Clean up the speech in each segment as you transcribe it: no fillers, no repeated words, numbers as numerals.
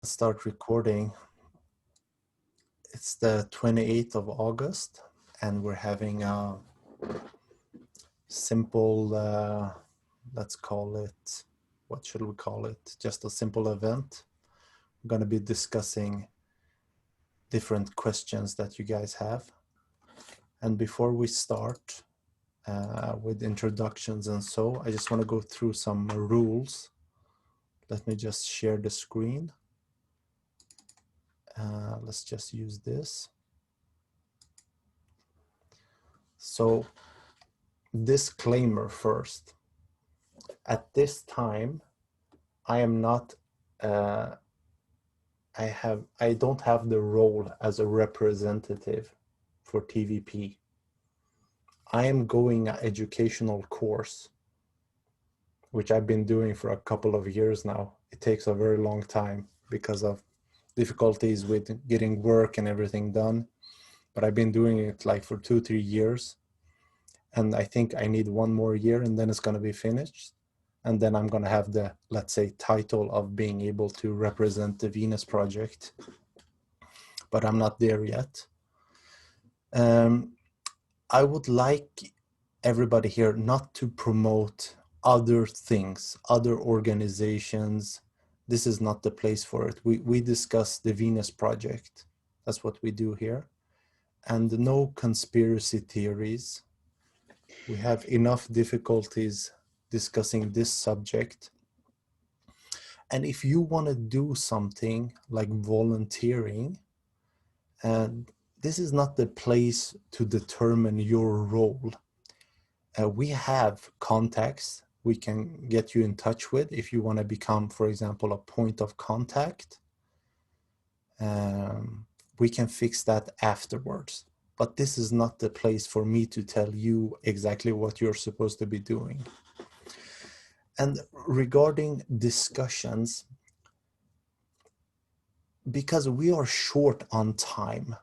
Start recording. It's the 28th of August and we're having a simple, let's call it, what should we call it? Just a simple event. I'm going to be discussing different questions that you guys have. And before we start with introductions and so, I just want to go through some rules. Let me just share the screen. Let's just use this. So, disclaimer first. At this time, I am not, I don't have the role as a representative for TVP. I am going an educational course, which I've been doing for a couple of years now. It takes a very long time because of difficulties with getting work and everything done. But I've been doing it like for 2-3 years. And I think I need one more year and then it's going to be finished. And then I'm going to have the, let's say, title of being able to represent the Venus project. But I'm not there yet. I would like everybody here not to promote other things, other organizations. This is not the place for it. We discuss the Venus project. That's what we do here. And no conspiracy theories. We have enough difficulties discussing this subject. And if you want to do something like volunteering, and this is not the place to determine your role. We have contacts we can get you in touch with if you want to become, for example, a point of contact. We can fix that afterwards. But this is not the place for me to tell you exactly what you're supposed to be doing. And regarding discussions, because we are short on time,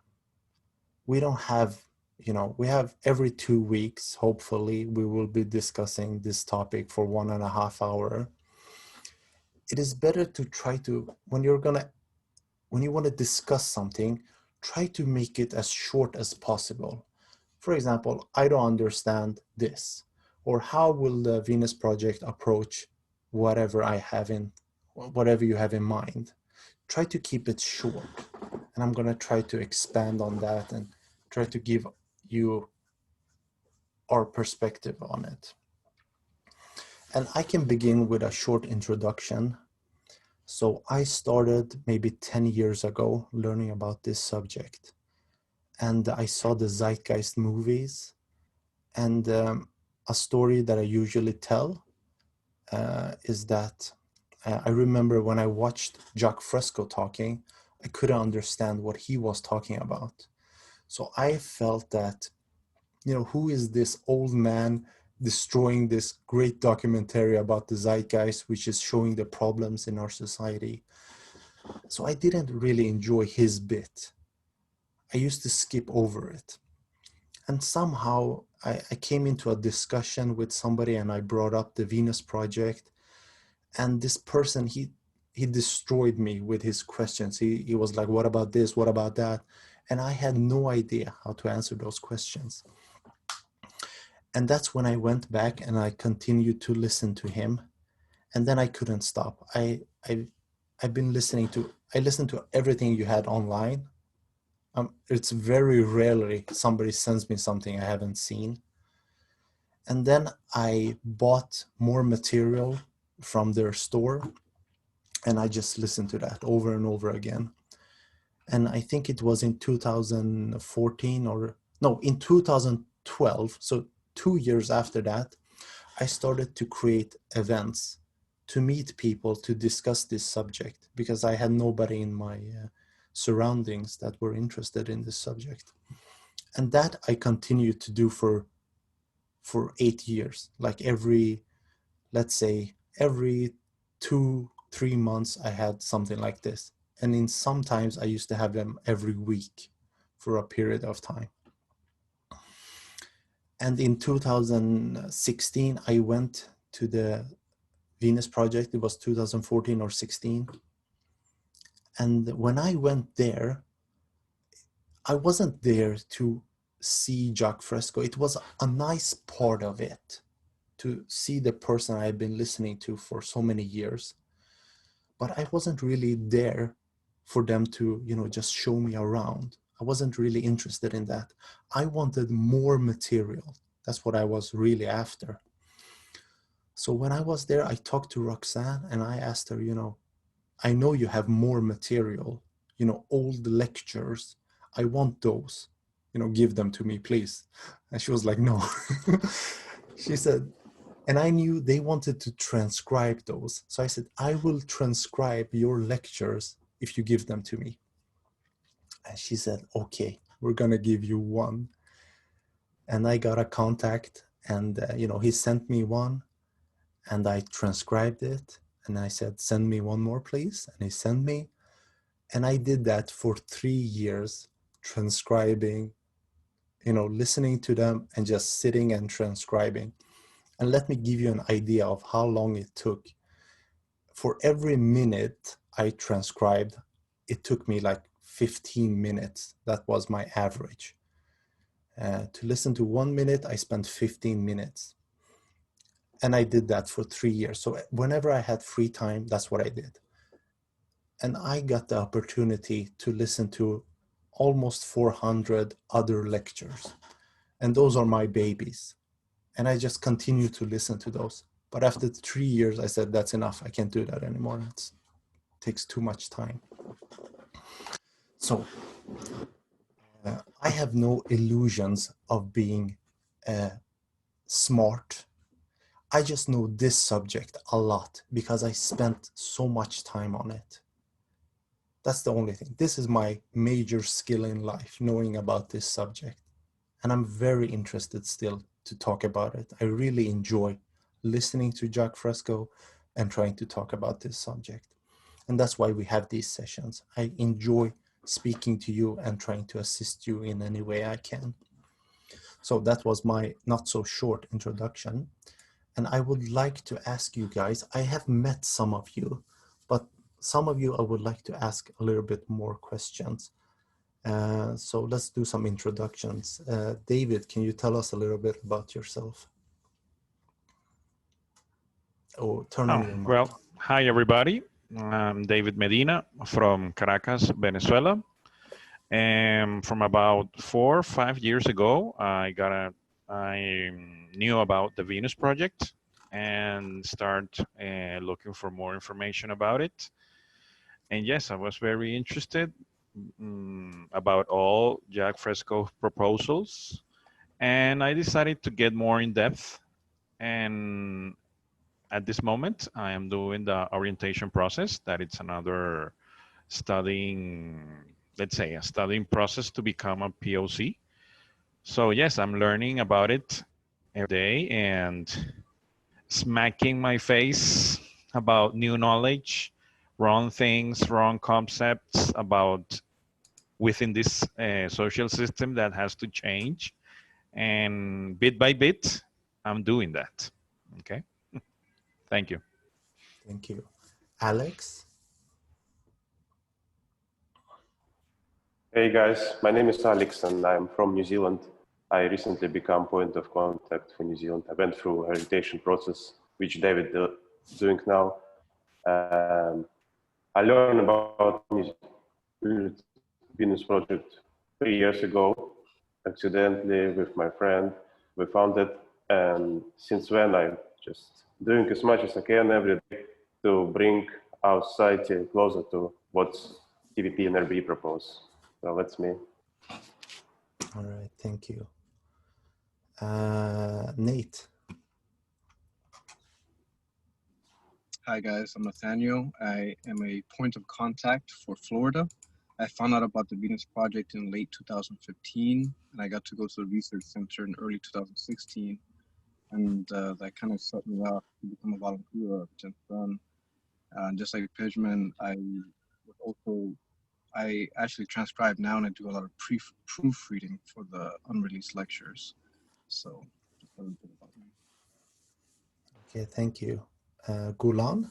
we don't have, we have every 2 weeks, hopefully, we will be discussing this topic for 1.5 hours. It is better to try to, when you want to discuss something, try to make it as short as possible. For example, I don't understand this, or how will the Venus project approach whatever you have in mind. Try to keep it short, and I'm going to try to expand on that and try to give you our perspective on it. And I can begin with a short introduction. So I started maybe 10 years ago learning about this subject. And I saw the Zeitgeist movies. And a story that I usually tell is that I remember when I watched Jacque Fresco talking, I couldn't understand what he was talking about. So I felt that, who is this old man destroying this great documentary about the Zeitgeist, which is showing the problems in our society? So I didn't really enjoy his bit. I used to skip over it. And somehow I came into a discussion with somebody and I brought up the Venus project. And this person, he destroyed me with his questions. He was like, what about this? What about that? And I had no idea how to answer those questions. And that's when I went back and I continued to listen to him. And then I couldn't stop. I've been listening to everything you had online. It's very rarely somebody sends me something I haven't seen. And then I bought more material from their store and I just listened to that over and over again. And I think it was in 2014 in 2012. So 2 years after that, I started to create events to meet people to discuss this subject because I had nobody in my surroundings that were interested in this subject. And that I continued to do for 8 years. Like let's say every 2-3 months I had something like this. And sometimes I used to have them every week for a period of time. And in 2016, I went to the Venus project. It was 2014 or 16. And when I went there, I wasn't there to see Jacque Fresco. It was a nice part of it to see the person I've been listening to for so many years. But I wasn't really there for them to, just show me around. I wasn't really interested in that. I wanted more material. That's what I was really after. So when I was there, I talked to Roxanne and I asked her, I know you have more material, old lectures. I want those, give them to me, please. And she was like, no. She said, and I knew they wanted to transcribe those. So I said, I will transcribe your lectures if you give them to me. And she said, okay, we're going to give you one. And I got a contact and, he sent me one and I transcribed it. And I said, send me one more, please. And he sent me. And I did that for 3 years, transcribing, listening to them and just sitting and transcribing. And let me give you an idea of how long it took. For every minute I transcribed, it took me like 15 minutes. That was my average. To listen to 1 minute, I spent 15 minutes. And I did that for 3 years. So whenever I had free time, that's what I did. And I got the opportunity to listen to almost 400 other lectures. And those are my babies. And I just continue to listen to those. But after 3 years, I said, that's enough. I can't do that anymore. It takes too much time. So I have no illusions of being smart. I just know this subject a lot because I spent so much time on it. That's the only thing. This is my major skill in life, knowing about this subject. And I'm very interested still to talk about it. I really enjoy listening to Jacque Fresco and trying to talk about this subject. And that's why we have these sessions. I enjoy speaking to you and trying to assist you in any way I can. So that was my not so short introduction. And I would like to ask you guys, I have met some of you, but some of you I would like to ask a little bit more questions. So let's do some introductions. David, can you tell us a little bit about yourself? Oh, turn on your mic. Well, hi everybody. I'm David Medina from Caracas, Venezuela. And from about 4 or 5 years ago, I knew about the Venus project and start looking for more information about it. And yes, I was very interested about all Jacque Fresco proposals. And I decided to get more in depth. And at this moment, I am doing the orientation process. That it's another studying, let's say, a studying process to become a POC. So yes, I'm learning about it every day and smacking my face about new knowledge, wrong things, wrong concepts about within this social system that has to change. And bit by bit, I'm doing that. Okay. Thank you. Thank you. Alex? Hey guys, my name is Alex and I'm from New Zealand. I recently became point of contact for New Zealand. I went through orientation process, which David is doing now. I learned about Venus project 3 years ago, accidentally with my friend. We found it, and since then I'm just doing as much as I can every day to bring our society closer to what TVP and RB propose. So that's me. All right, thank you. Nate? Hi guys, I'm Nathaniel. I am a point of contact for Florida. I found out about the Venus project in late 2015, and I got to go to the research center in early 2016. And that kind of set me up to become a volunteer since then. Just like Pejman, I actually transcribe now and I do a lot of proofreading for the unreleased lectures. So just a little bit about me. Okay, thank you. Gulan?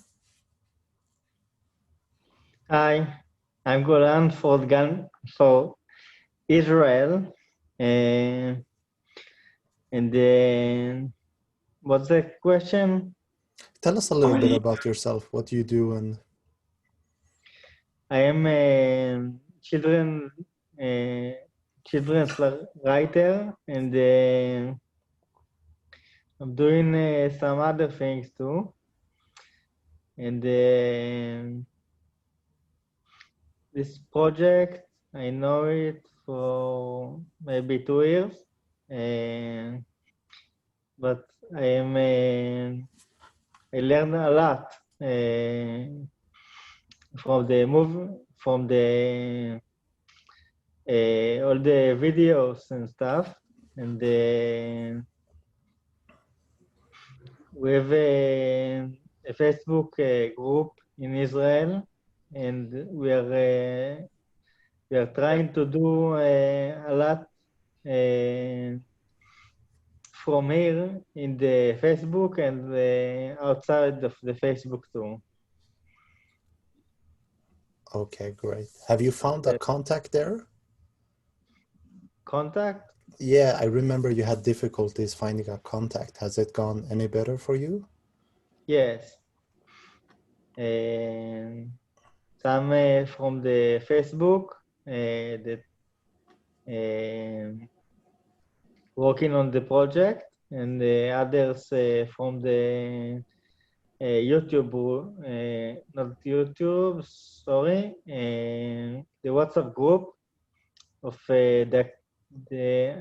Hi, I'm Golan for Israel. And then what's the question? Tell us a little bit about yourself, what you do, and I am a children's writer, and I'm doing some other things too. And this project, I know it for maybe 2 years, but I learned a lot from the all the videos and stuff, and we have a Facebook group in Israel, and we are trying to do a lot from here in the Facebook and outside of the Facebook too. okay, great. Have you found a contact there? Contact? Yeah, I remember you had difficulties finding a contact. Has it gone any better for you? Yes. And some from the Facebook that working on the project, and the others from the YouTube, not YouTube, sorry, the WhatsApp group of the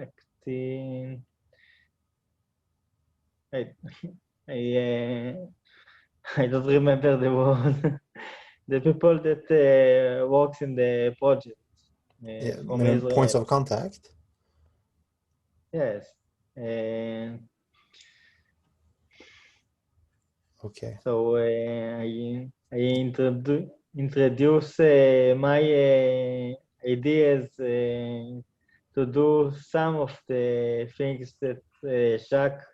acting. I I don't remember the word. The people that works in the project Yeah, from Israel. points of contact. Yes. And okay. so I introduce my ideas to do some of the things that Jacque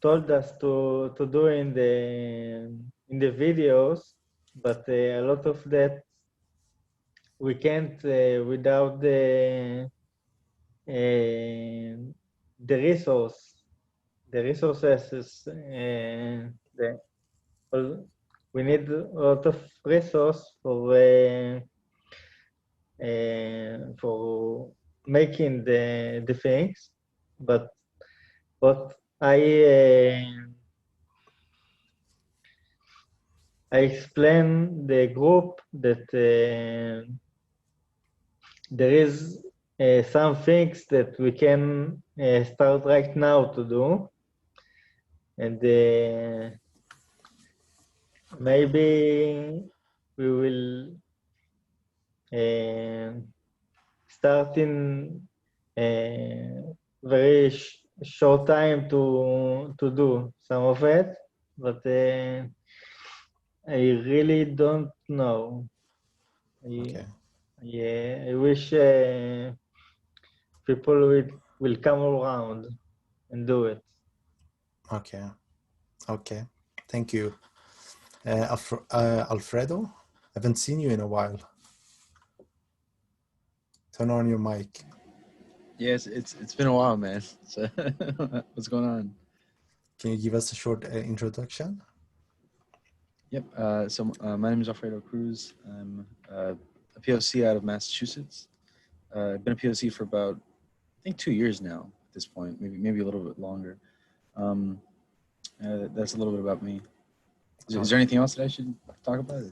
told us to do in the videos, but a lot of that we can't without the resources. We need a lot of resource for making the things, but what I explain the group that there is some things that we can start right now to do, and maybe we will start in very short time to do some of it, but I really don't know. Okay. Yeah, I wish people will come around and do it. Okay. Okay. Thank you. Alfredo, I haven't seen you in a while. Turn on your mic. Yes, it's been a while, man. So what's going on? Can you give us a short introduction? Yep. My name is Alfredo Cruz. I'm a POC out of Massachusetts. I've been a POC for about, I think, 2 years now at this point, maybe a little bit longer. That's a little bit about me. Is there anything else that I should talk about?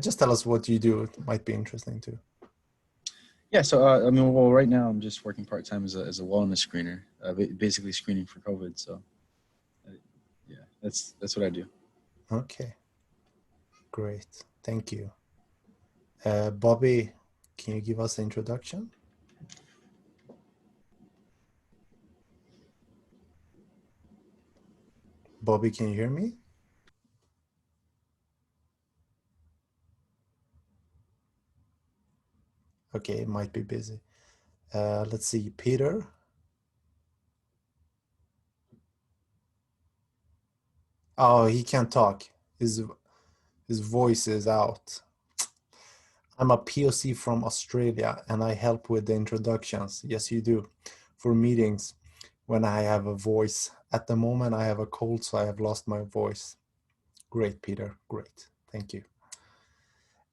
Just tell us what you do. It might be interesting too. Yeah, so well, right now I'm just working part-time as a wellness screener, basically screening for COVID. So, yeah, that's what I do. Okay, great, thank you. Bobby, can you give us an introduction? Bobby, can you hear me? Okay, it might be busy. Let's see, Peter. Oh, he can't talk. his voice is out. I'm a POC from Australia and I help with the introductions. Yes, you do. For meetings when I have a voice. At the moment, I have a cold, so I have lost my voice. Great, Peter. Great. Thank you.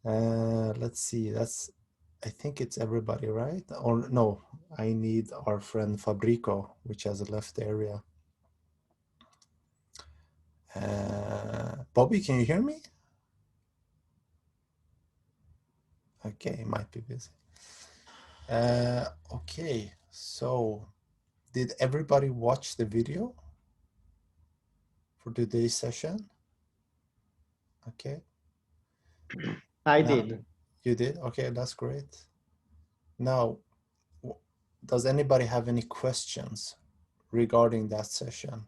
Let's see. I think it's everybody, right? Or no, I need our friend Fabrico, which has left the area. Bobby, can you hear me? Okay, might be busy. Okay, so did everybody watch the video for today's session? Okay. I Now, did. you did? Okay, that's great. Now, does anybody have any questions regarding that session?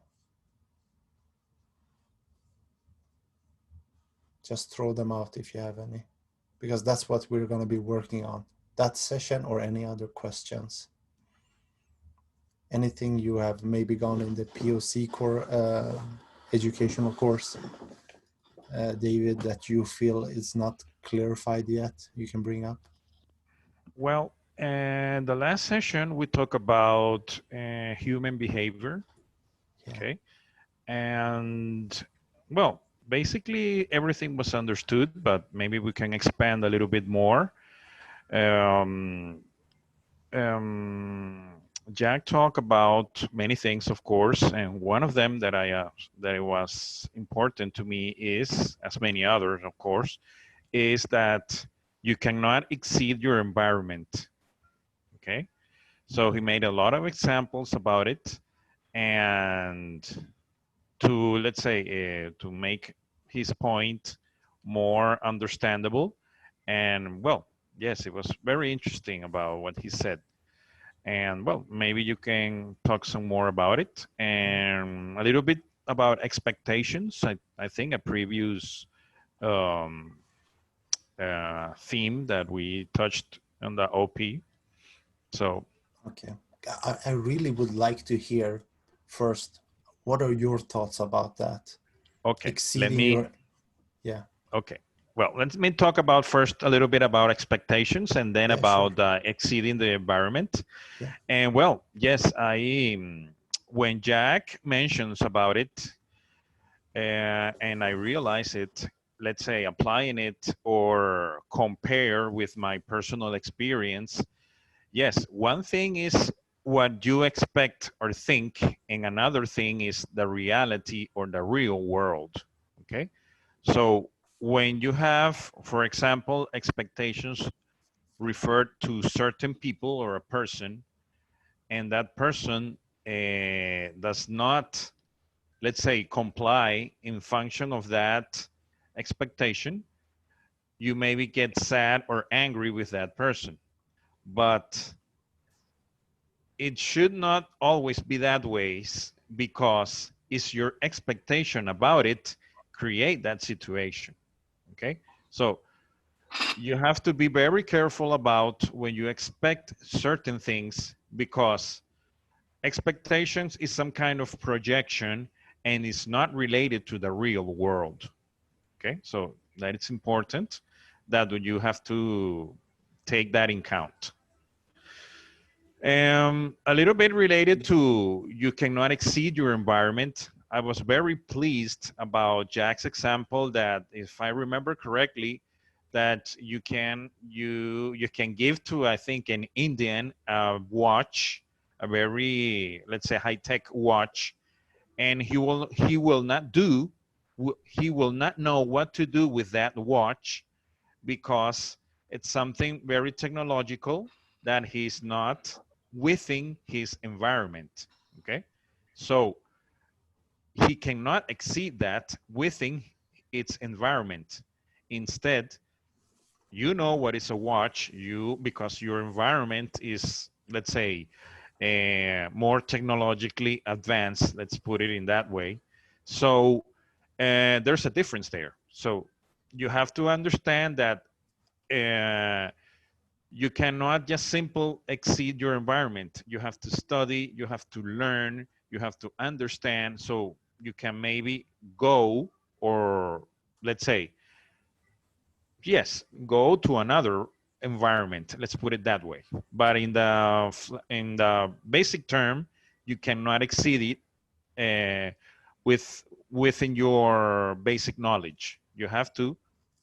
Just throw them out if you have any, because that's what we're going to be working on, that session or any other questions. Anything you have maybe gone in the POC educational course, David, that you feel is not clarified yet, you can bring up? Well, and the last session we talked about human behavior. Yeah. Okay. And well, basically everything was understood, but maybe we can expand a little bit more. Jacque talked about many things, of course, and one of them that it was important to me is, as many others, of course, is that you cannot exceed your environment. Okay, so he made a lot of examples about it, and to, let's say, to make his point more understandable. And well, yes, it was very interesting about what he said. And well, maybe you can talk some more about it and a little bit about expectations. I think a previous um, theme that we touched on the OP. So, Okay, I really would like to hear first, what are your thoughts about that? okay, Exceeding your, yeah. Okay, well, let me talk about first a little bit about expectations and then Yeah, about sure. exceeding the environment. Yeah. And well, yes, when Jacque mentions about it, and I realize it, let's say applying it or compare with my personal experience, yes, one thing is what you expect or think, and another thing is the reality or the real world, okay? So when you have, for example, expectations referred to certain people or a person, and that person does not, let's say, comply in function of that expectation, you maybe get sad or angry with that person. But it should not always be that way, because it's your expectation about it create that situation. Okay, so you have to be very careful about when you expect certain things, because expectations is some kind of projection and it's not related to the real world. Okay, so that it's important that you have to take that in count. A little bit related to you cannot exceed your environment. I was very pleased about Jacque's example that, if I remember correctly, that you can give to, I think, an Indian watch, a very, let's say, high-tech watch, and he will not know what to do with that watch, because it's something very technological that he's not within his environment. Okay, so he cannot exceed that within its environment. Instead, you know what is a watch, because your environment is, let's say, more technologically advanced, let's put it in that way. So there's a difference there. So you have to understand that you cannot just simply exceed your environment. You have to study, you have to learn, you have to understand, so you can maybe go or let's say, yes, go to another environment, let's put it that way, but in the basic term, you cannot exceed it within your basic knowledge. You have to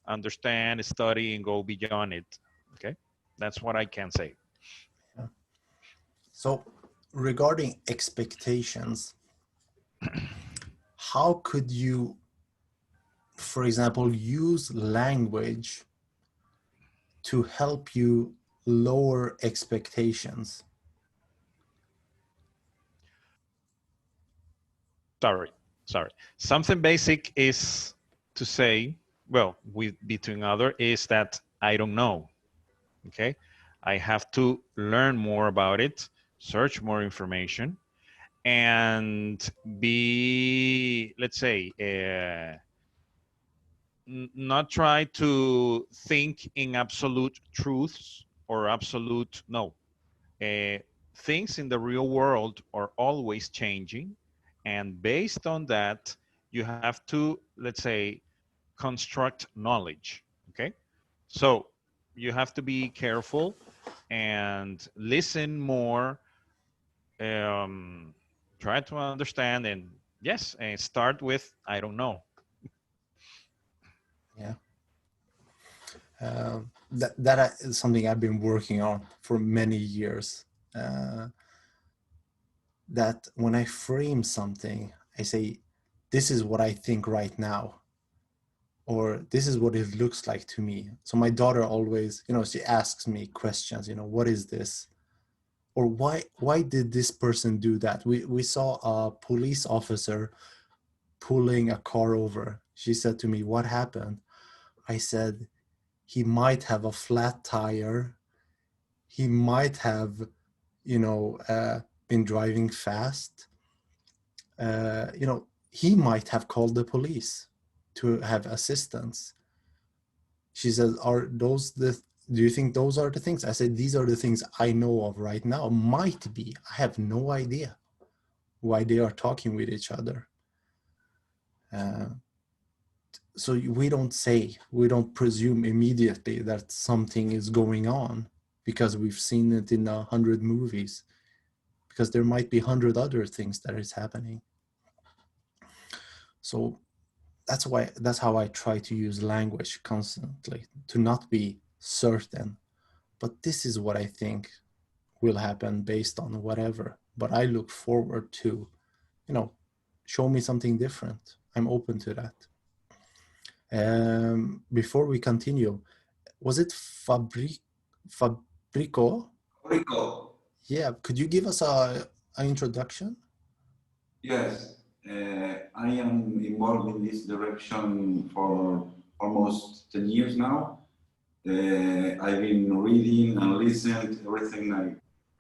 understand, study, and go beyond it. Okay, that's what I can say. Yeah. So regarding expectations, how could you, for example, use language to help you lower expectations? Sorry. Something basic is to say, well, with between other is that I don't know. Okay, I have to learn more about it, search more information, and be, let's say, not try to think in absolute truths or absolute no. Uh, Things in the real world are always changing, and based on that, you have to, let's say, construct knowledge. Okay, so you have to be careful and listen more, try to understand, and yes, and start with I don't know. Yeah. That is something I've been working on for many years. That when I frame something, I say, this is what I think right now, or this is what it looks like to me. So my daughter always, she asks me questions, what is this? Or why did this person do that? We saw a police officer pulling a car over. She said to me, what happened? I said, he might have a flat tire. He might have, been driving fast. He might have called the police to have assistance. She says, do you think those are the things? I said, these are the things I know of right now. Might be. I have no idea why they are talking with each other. So we don't presume immediately that something is going on because we've seen it in 100 movies, because there might be 100 other things that is happening. So that's how I try to use language constantly, to not be certain, but this is what I think will happen based on whatever. But I look forward to, show me something different. I'm open to that. Before we continue, was it Fabrico? Rico, Yeah, could you give us an introduction? yes, I am involved in this direction for almost 10 years now. I've been reading and listening to everything I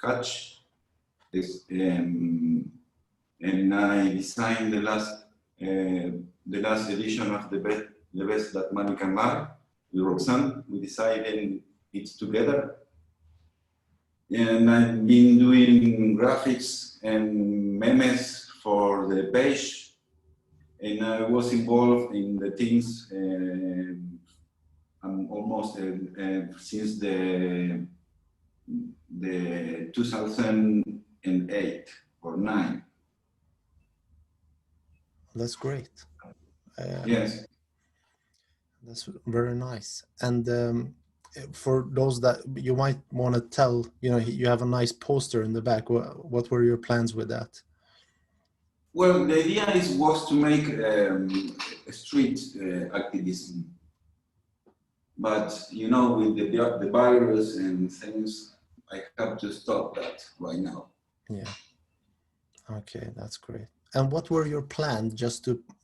catch. And I designed the last edition of the best that money can buy with Roxanne. We decided it together. And I've been doing graphics and memes for the page, and I was involved in the things almost since the 2008 or 9. That's great. Yes. That's very nice. And for those that you might want to tell, you have a nice poster in the back. What were your plans with that? Well, the idea was to make street activism, but with the virus and things, I have to stop that right now. Yeah. Okay, that's great. And what were your plans?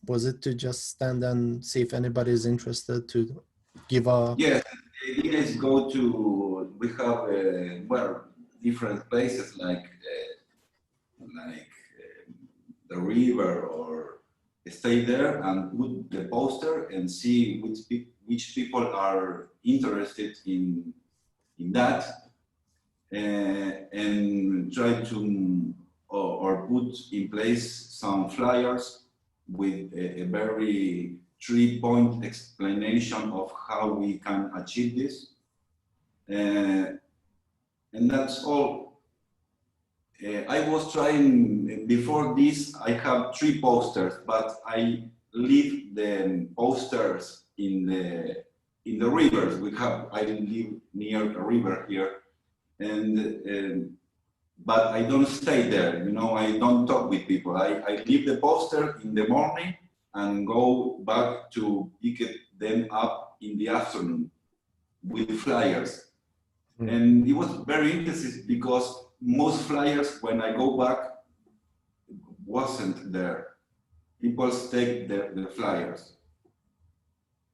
Was it to just stand and see if anybody is interested to give a? Yes, the idea is we have different places like the river, or stay there and put the poster and see which people are interested in that, and try to or put in place some flyers with a very 3-point explanation of how we can achieve this. And that's all. I was trying, before this, I have 3 posters, but I leave the posters in the rivers. I live near a river here, but I don't stay there. You know, I don't talk with people. I leave the poster in the morning and go back to pick them up in the afternoon with flyers. And it was very interesting because most flyers, when I go back, wasn't there. People take the flyers.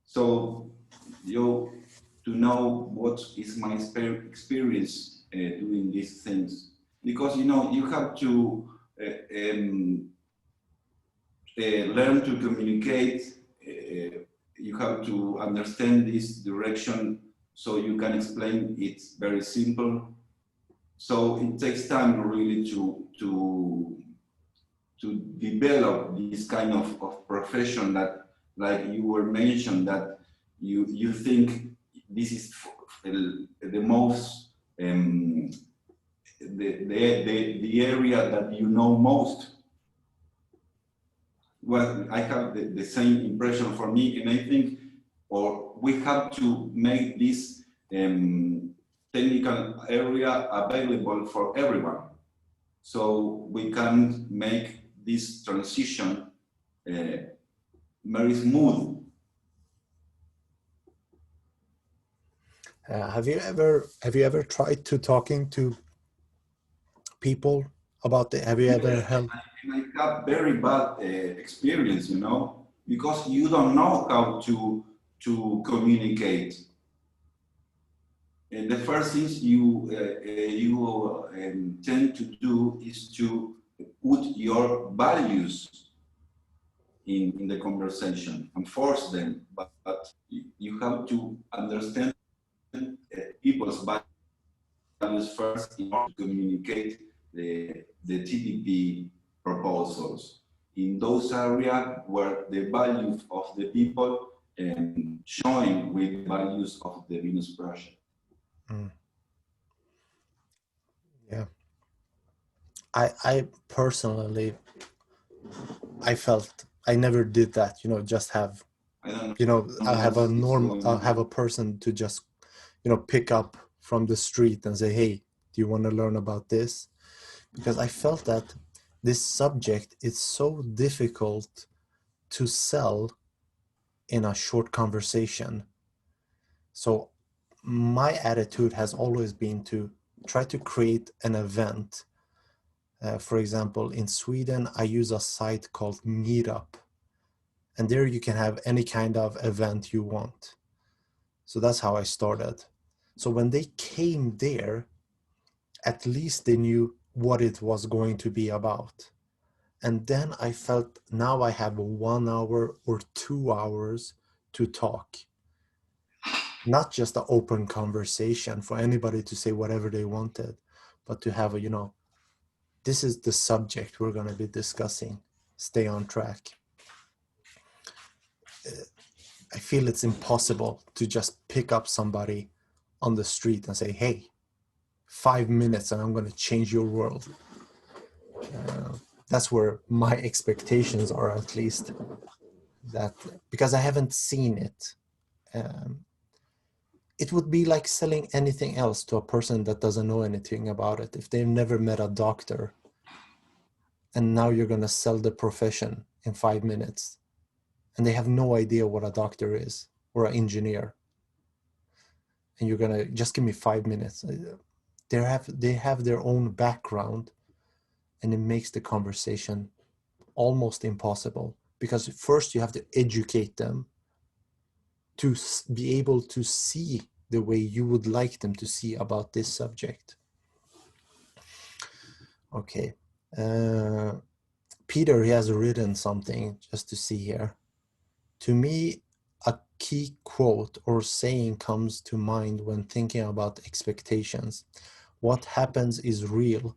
So, to know what is my experience doing these things. Because, you have to learn to communicate. You have to understand this direction so you can explain it very simple. So it takes time really to develop this kind of profession that, like you were mentioned, that you think this is the most the area that you know most. Well, I have the same impression for me, and I think, we have to make this technical area available for everyone, so we can make this transition very smooth. Have you ever tried to talking to people about the? Have you ever held? I have very bad experience, because you don't know how to communicate. And the first things you tend to do is to put your values in the conversation and force them, but you have to understand people's values first in order to communicate the TVP proposals in those areas where the values of the people join with the values of the Venus project. Yeah, I personally, I felt I never did that. Just have, I have a I'll have a person to just, pick up from the street and say, hey, do you want to learn about this? Because I felt that this subject is so difficult to sell in a short conversation. So my attitude has always been to try to create an event. For example, in Sweden, I use a site called Meetup, and there you can have any kind of event you want. So that's how I started. So when they came there, at least they knew what it was going to be about. And then I felt now I have 1 hour or 2 hours to talk. Not just an open conversation for anybody to say whatever they wanted, but to have a, this is the subject we're going to be discussing. Stay on track. I feel it's impossible to just pick up somebody on the street and say, hey, 5 minutes and I'm going to change your world. That's where my expectations are, at least. That because I haven't seen it. It would be like selling anything else to a person that doesn't know anything about it. If they've never met a doctor, and now you're going to sell the profession in 5 minutes, and they have no idea what a doctor is or an engineer, and you're going to just give me 5 minutes. They have their own background, and it makes the conversation almost impossible, because first you have to educate them to be able to see the way you would like them to see about this subject. Okay. Peter, he has written something just to see here. To me, a key quote or saying comes to mind when thinking about expectations. What happens is real.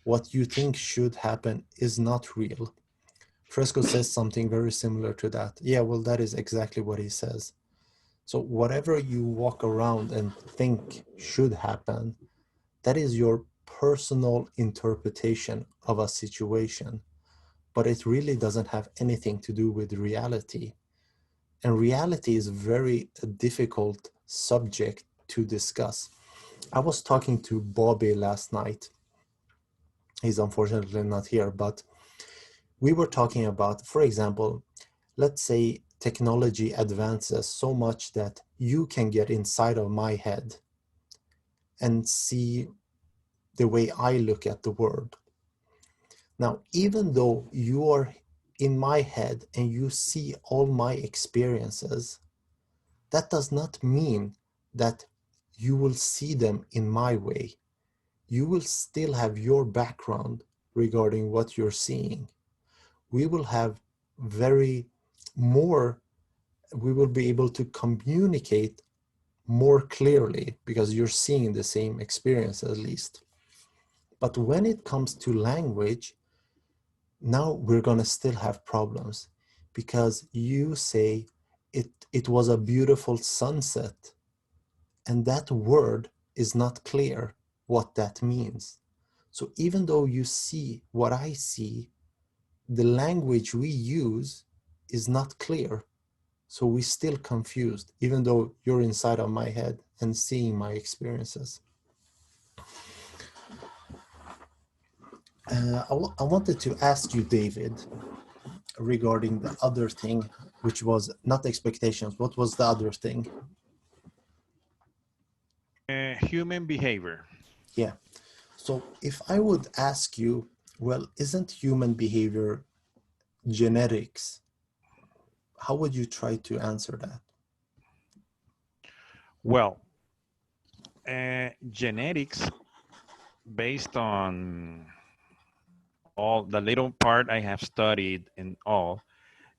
What you think should happen is not real. Fresco says something very similar to that. Yeah, well, that is exactly what he says. So whatever you walk around and think should happen, that is your personal interpretation of a situation, but it really doesn't have anything to do with reality. And reality is a very difficult subject to discuss. I was talking to Bobby last night. He's unfortunately not here, but we were talking about, for example, let's say technology advances so much that you can get inside of my head and see the way I look at the world. Now, even though you are in my head and you see all my experiences, that does not mean that you will see them in my way. You will still have your background regarding what you're seeing. We will have we will be able to communicate more clearly because you're seeing the same experience at least. But when it comes to language, now we're going to still have problems because you say it was a beautiful sunset, and that word is not clear what that means. So even though you see what I see, the language we use is not clear. So we're still confused, even though you're inside of my head and seeing my experiences. I wanted to ask you, David, regarding the other thing, which was not expectations. What was the other thing? Human behavior. Yeah. So if I would ask you, well, isn't human behavior genetics? How would you try to answer that? Well, genetics, based on all the little part I have studied and all,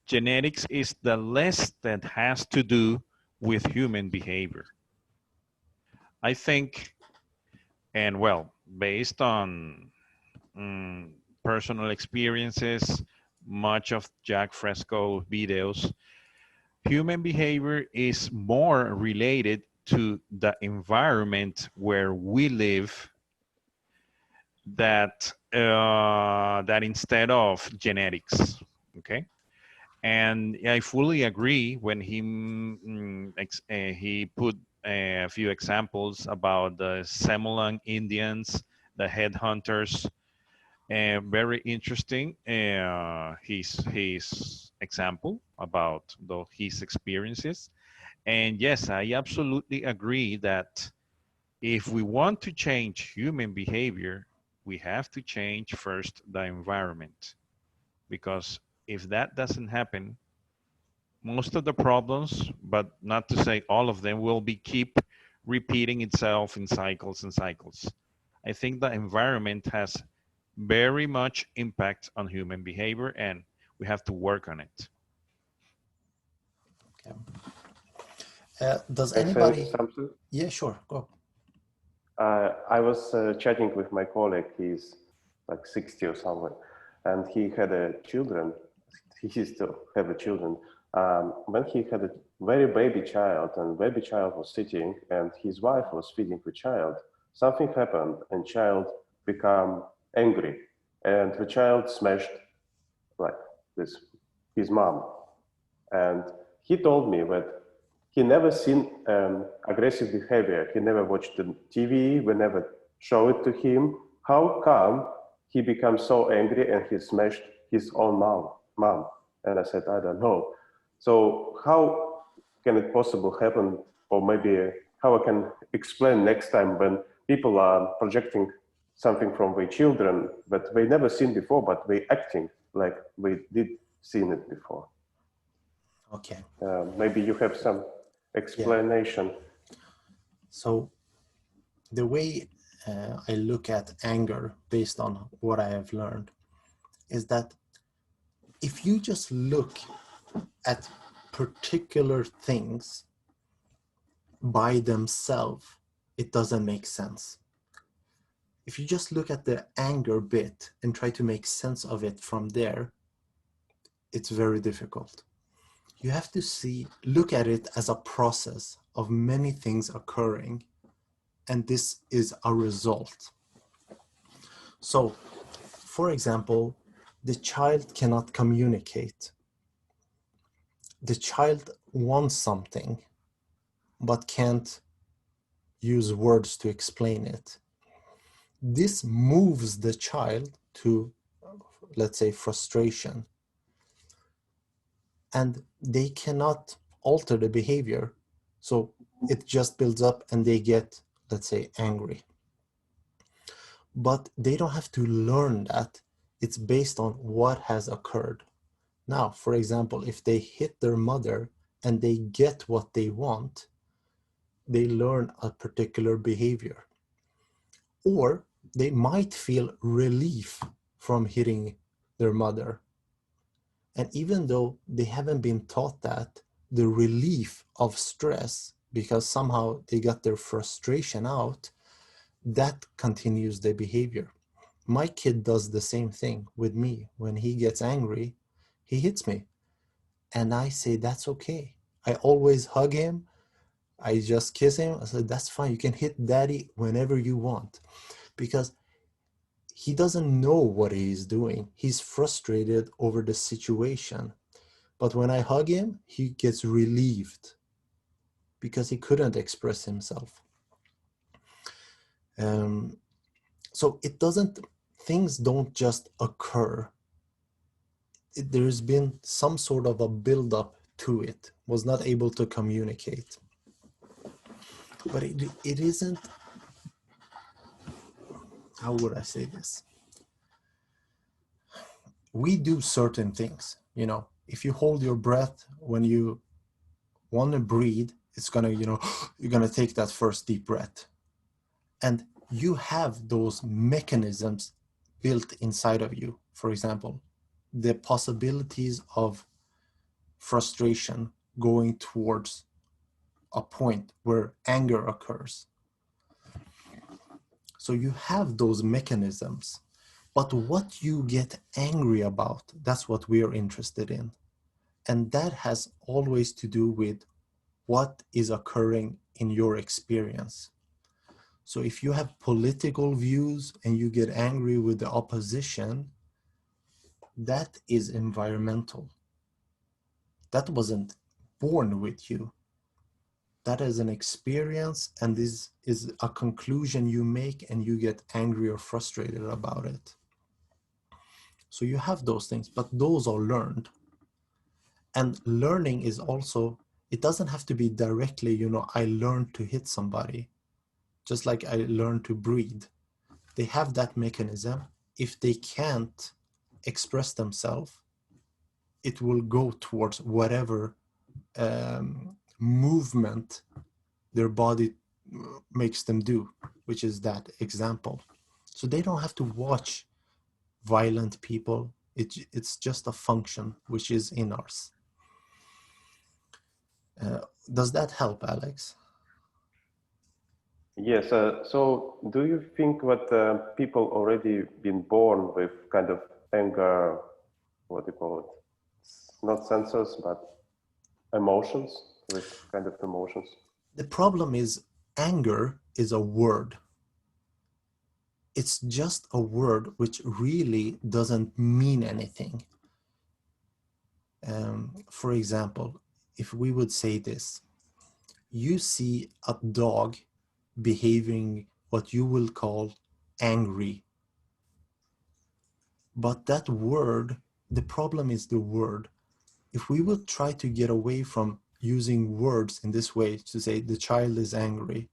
genetics is the less that has to do with human behavior. I think, and well, based on personal experiences, much of Jacque Fresco videos, human behavior is more related to the environment where we live that instead of genetics. Okay. And I fully agree when he put a few examples about the Semolan Indians, the headhunters. Very interesting. His example about his experiences. And yes, I absolutely agree that if we want to change human behavior, we have to change first the environment, because if that doesn't happen, most of the problems, but not to say all of them, will keep repeating itself in cycles and cycles. I think the environment has very much impact on human behavior, and we have to work on it. Okay. Does I anybody? say something? Yeah, sure, go. I was chatting with my colleague. He's like 60 or somewhere, and he had children. He still have a children. When he had a very baby child, and baby child was sitting, and his wife was feeding the child, something happened, and child became angry, and the child smashed like this his mom. And he told me that he never seen aggressive behavior. He never watched the TV. We never show it to him. How come he becomes so angry and he smashed his own mom? And I said, I don't know. So how can it possible happen? Or maybe how I can explain next time when people are projecting something from their children that they never seen before, but they acting like we did seen it before. Okay. Maybe you have some explanation. Yeah. So the way I look at anger based on what I have learned is that if you just look at particular things by themselves, it doesn't make sense. If you just look at the anger bit and try to make sense of it from there, it's very difficult. You have to look at it as a process of many things occurring, and this is a result. So, for example, the child cannot communicate. The child wants something, but can't use words to explain it. This moves the child to, let's say, frustration. And they cannot alter the behavior. So it just builds up and they get, let's say, angry. But they don't have to learn that. It's based on what has occurred. Now, for example, if they hit their mother and they get what they want, they learn a particular behavior. Or they might feel relief from hitting their mother. And even though they haven't been taught that, the relief of stress, because somehow they got their frustration out, that continues their behavior. My kid does the same thing with me. When he gets angry, he hits me. And I say, that's okay. I always hug him. I just kiss him. I said, that's fine. You can hit daddy whenever you want. Because he doesn't know what he's doing. He's frustrated over the situation. But when I hug him, he gets relieved because he couldn't express himself. So things don't just occur. There's been some sort of a build-up to it, was not able to communicate. But it isn't, how would I say this? We do certain things, you know, if you hold your breath when you want to breathe, it's gonna, you know, you're gonna take that first deep breath. And you have those mechanisms built inside of you. For example, the possibilities of frustration going towards a point where anger occurs. So you have those mechanisms, but what you get angry about, that's what we are interested in. And that has always to do with what is occurring in your experience. So if you have political views and you get angry with the opposition, that is environmental. That wasn't born with you. That is an experience, and this is a conclusion you make and you get angry or frustrated about it. So you have those things, but those are learned. And learning is also, it doesn't have to be directly, you know, I learned to hit somebody, just like I learned to breathe. They have that mechanism. If they can't express themselves, it will go towards whatever movement their body makes them do, which is that example. So they don't have to watch violent people. It's just a function which is in us. Does that help, Alex? Yes. So do you think that people already been born with kind of anger, what do you call it? It's not sensors, but emotions, with kind of emotions? The problem is anger is a word. It's just a word which really doesn't mean anything. For example, if we would say this, you see a dog behaving what you will call angry. But that word, the problem is the word. If we would try to get away from using words in this way to say the child is angry,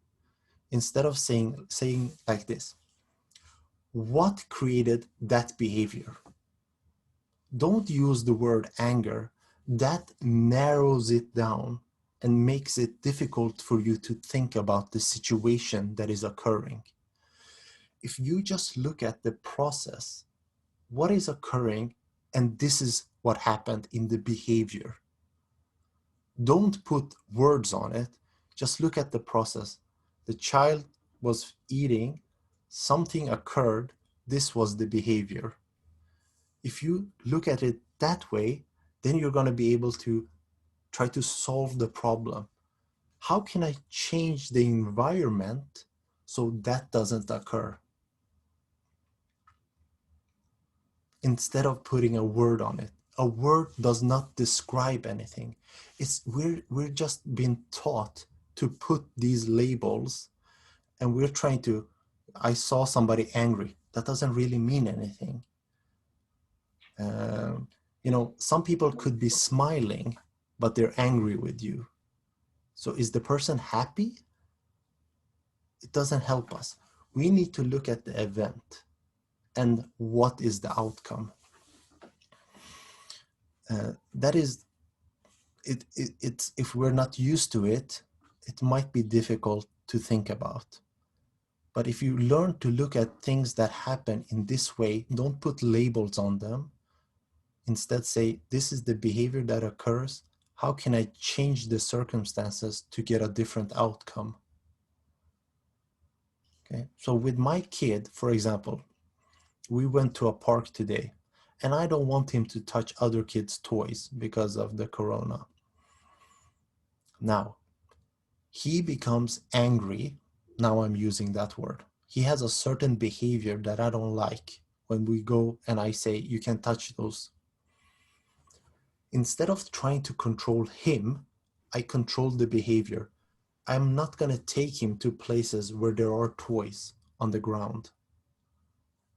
instead of saying like this, what created that behavior? Don't use the word anger. That narrows it down and makes it difficult for you to think about the situation that is occurring. If you just look at the process, what is occurring, and this is what happened in the behavior. Don't put words on it. Just look at the process. The child was eating, something occurred, this was the behavior. If you look at it that way, then you're going to be able to try to solve the problem. How can I change the environment so that doesn't occur? Instead of putting a word on it. A word does not describe anything. We're just being taught to put these labels, and we're trying to, I saw somebody angry. That doesn't really mean anything. Some people could be smiling, but they're angry with you. So is the person happy? It doesn't help us. We need to look at the event and what is the outcome. That is, it's if we're not used to it, it might be difficult to think about. But if you learn to look at things that happen in this way, don't put labels on them. Instead say, this is the behavior that occurs. How can I change the circumstances to get a different outcome? Okay. So with my kid, for example, we went to a park today, and I don't want him to touch other kids' toys because of the corona. Now, he becomes angry. Now I'm using that word. He has a certain behavior that I don't like when we go and I say, you can touch those. Instead of trying to control him, I control the behavior. I'm not going to take him to places where there are toys on the ground.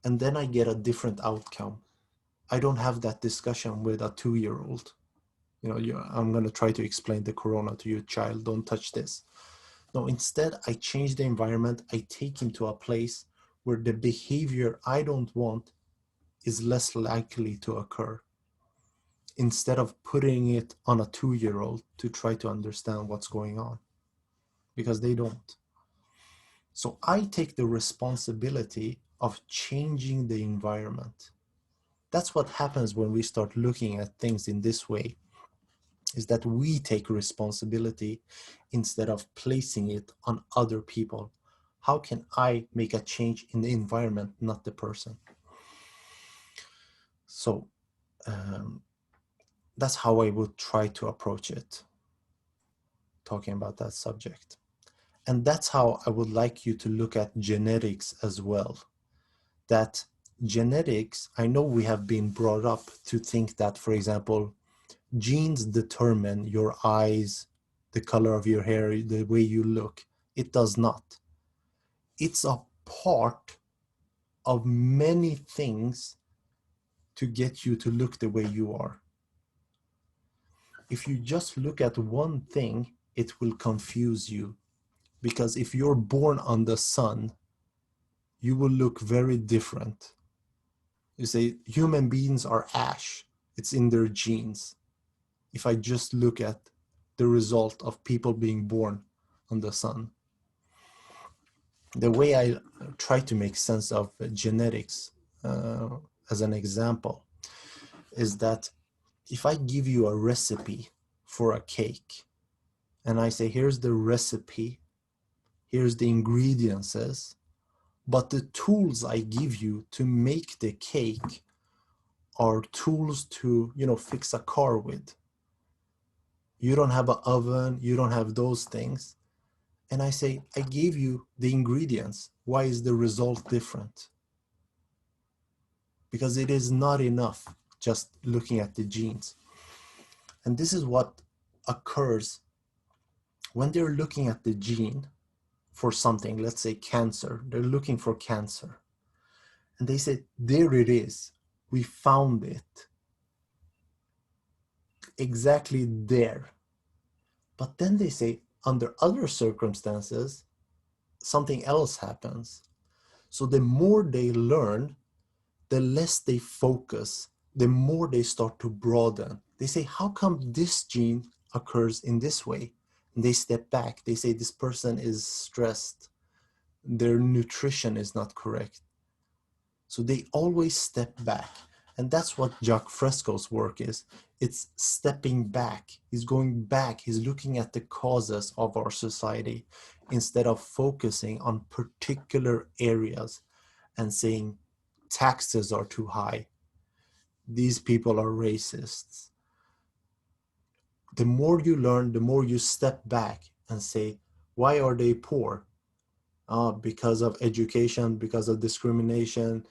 And then I get a different outcome. I don't have that discussion with a 2-year-old. I'm going to try to explain the corona to your child. Don't touch this. No, instead, I change the environment. I take him to a place where the behavior I don't want is less likely to occur, instead of putting it on a 2-year-old to try to understand what's going on, because they don't. So I take the responsibility of changing the environment. That's what happens when we start looking at things in this way, is that we take responsibility instead of placing it on other people. How can I make a change in the environment, not the person? So that's how I would try to approach it, talking about that subject. And that's how I would like you to look at genetics as well. That genetics, I know we have been brought up to think that, for example, genes determine your eyes, the color of your hair, the way you look. It does not. It's a part of many things to get you to look the way you are. If you just look at one thing, it will confuse you. Because if you're born on the sun, you will look very different. You say human beings are ash. It's in their genes. If I just look at the result of people being born on the sun. The way I try to make sense of genetics, as an example, is that if I give you a recipe for a cake, and I say, here's the recipe, here's the ingredients, but the tools I give you to make the cake are tools to, fix a car with. You don't have an oven, you don't have those things. And I say, I gave you the ingredients. Why is the result different? Because it is not enough just looking at the genes. And this is what occurs when they're looking at the gene for something, let's say cancer. They're looking for cancer. And they say, there it is. We found it. Exactly there. But then they say, under other circumstances, something else happens. So the more they learn, the less they focus, the more they start to broaden. They say, how come this gene occurs in this way? And they step back. They say, this person is stressed. Their nutrition is not correct. So they always step back. And that's what Jacque Fresco's work is. It's stepping back. He's going back. He's looking at the causes of our society instead of focusing on particular areas and saying taxes are too high. These people are racists. the more you learn, the more you step back and say, why are they poor? Because of education, because of discrimination.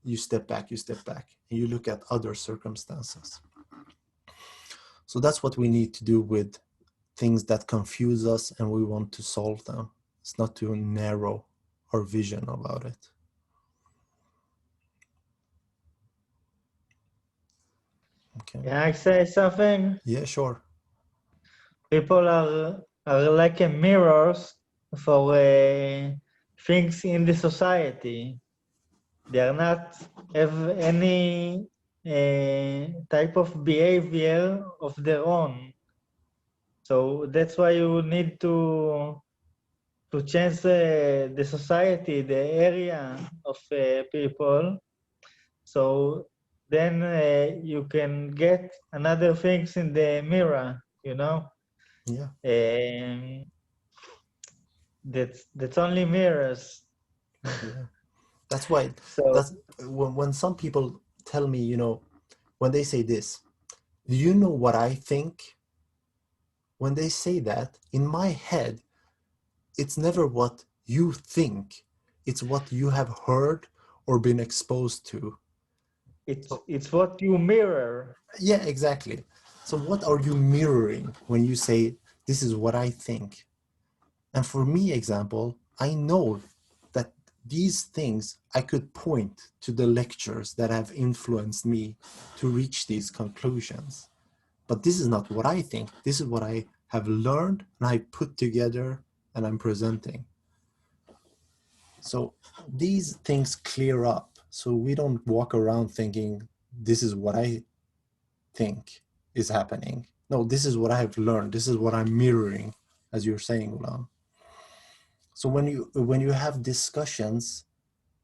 You step back, and you look at other circumstances. So that's what we need to do with things that confuse us and we want to solve them. It's not to narrow our vision about it. Okay. Can I say something? Yeah, sure. People are like a mirrors for things in the society. They are not have any type of behavior of their own. So that's why you need to change the society, the area of people. So then you can get another things in the mirror, you know. Yeah. That's only mirrors. Yeah. That's why. So That's when some people tell me, you know, when they say this, do you know what I think? When they say that, in my head, it's never what you think. It's what you have heard or been exposed to. it's what you mirror. Yeah, exactly. So what are you mirroring when you say, this is what I think? And for me, example, I know that these things, I could point to the lectures that have influenced me to reach these conclusions. But this is not what I think. This is what I have learned and I put together and I'm presenting. So these things clear up. So we don't walk around thinking, this is what I think is happening. No, this is what I have learned. This is what I'm mirroring, as you're saying, Ulam. So when you have discussions,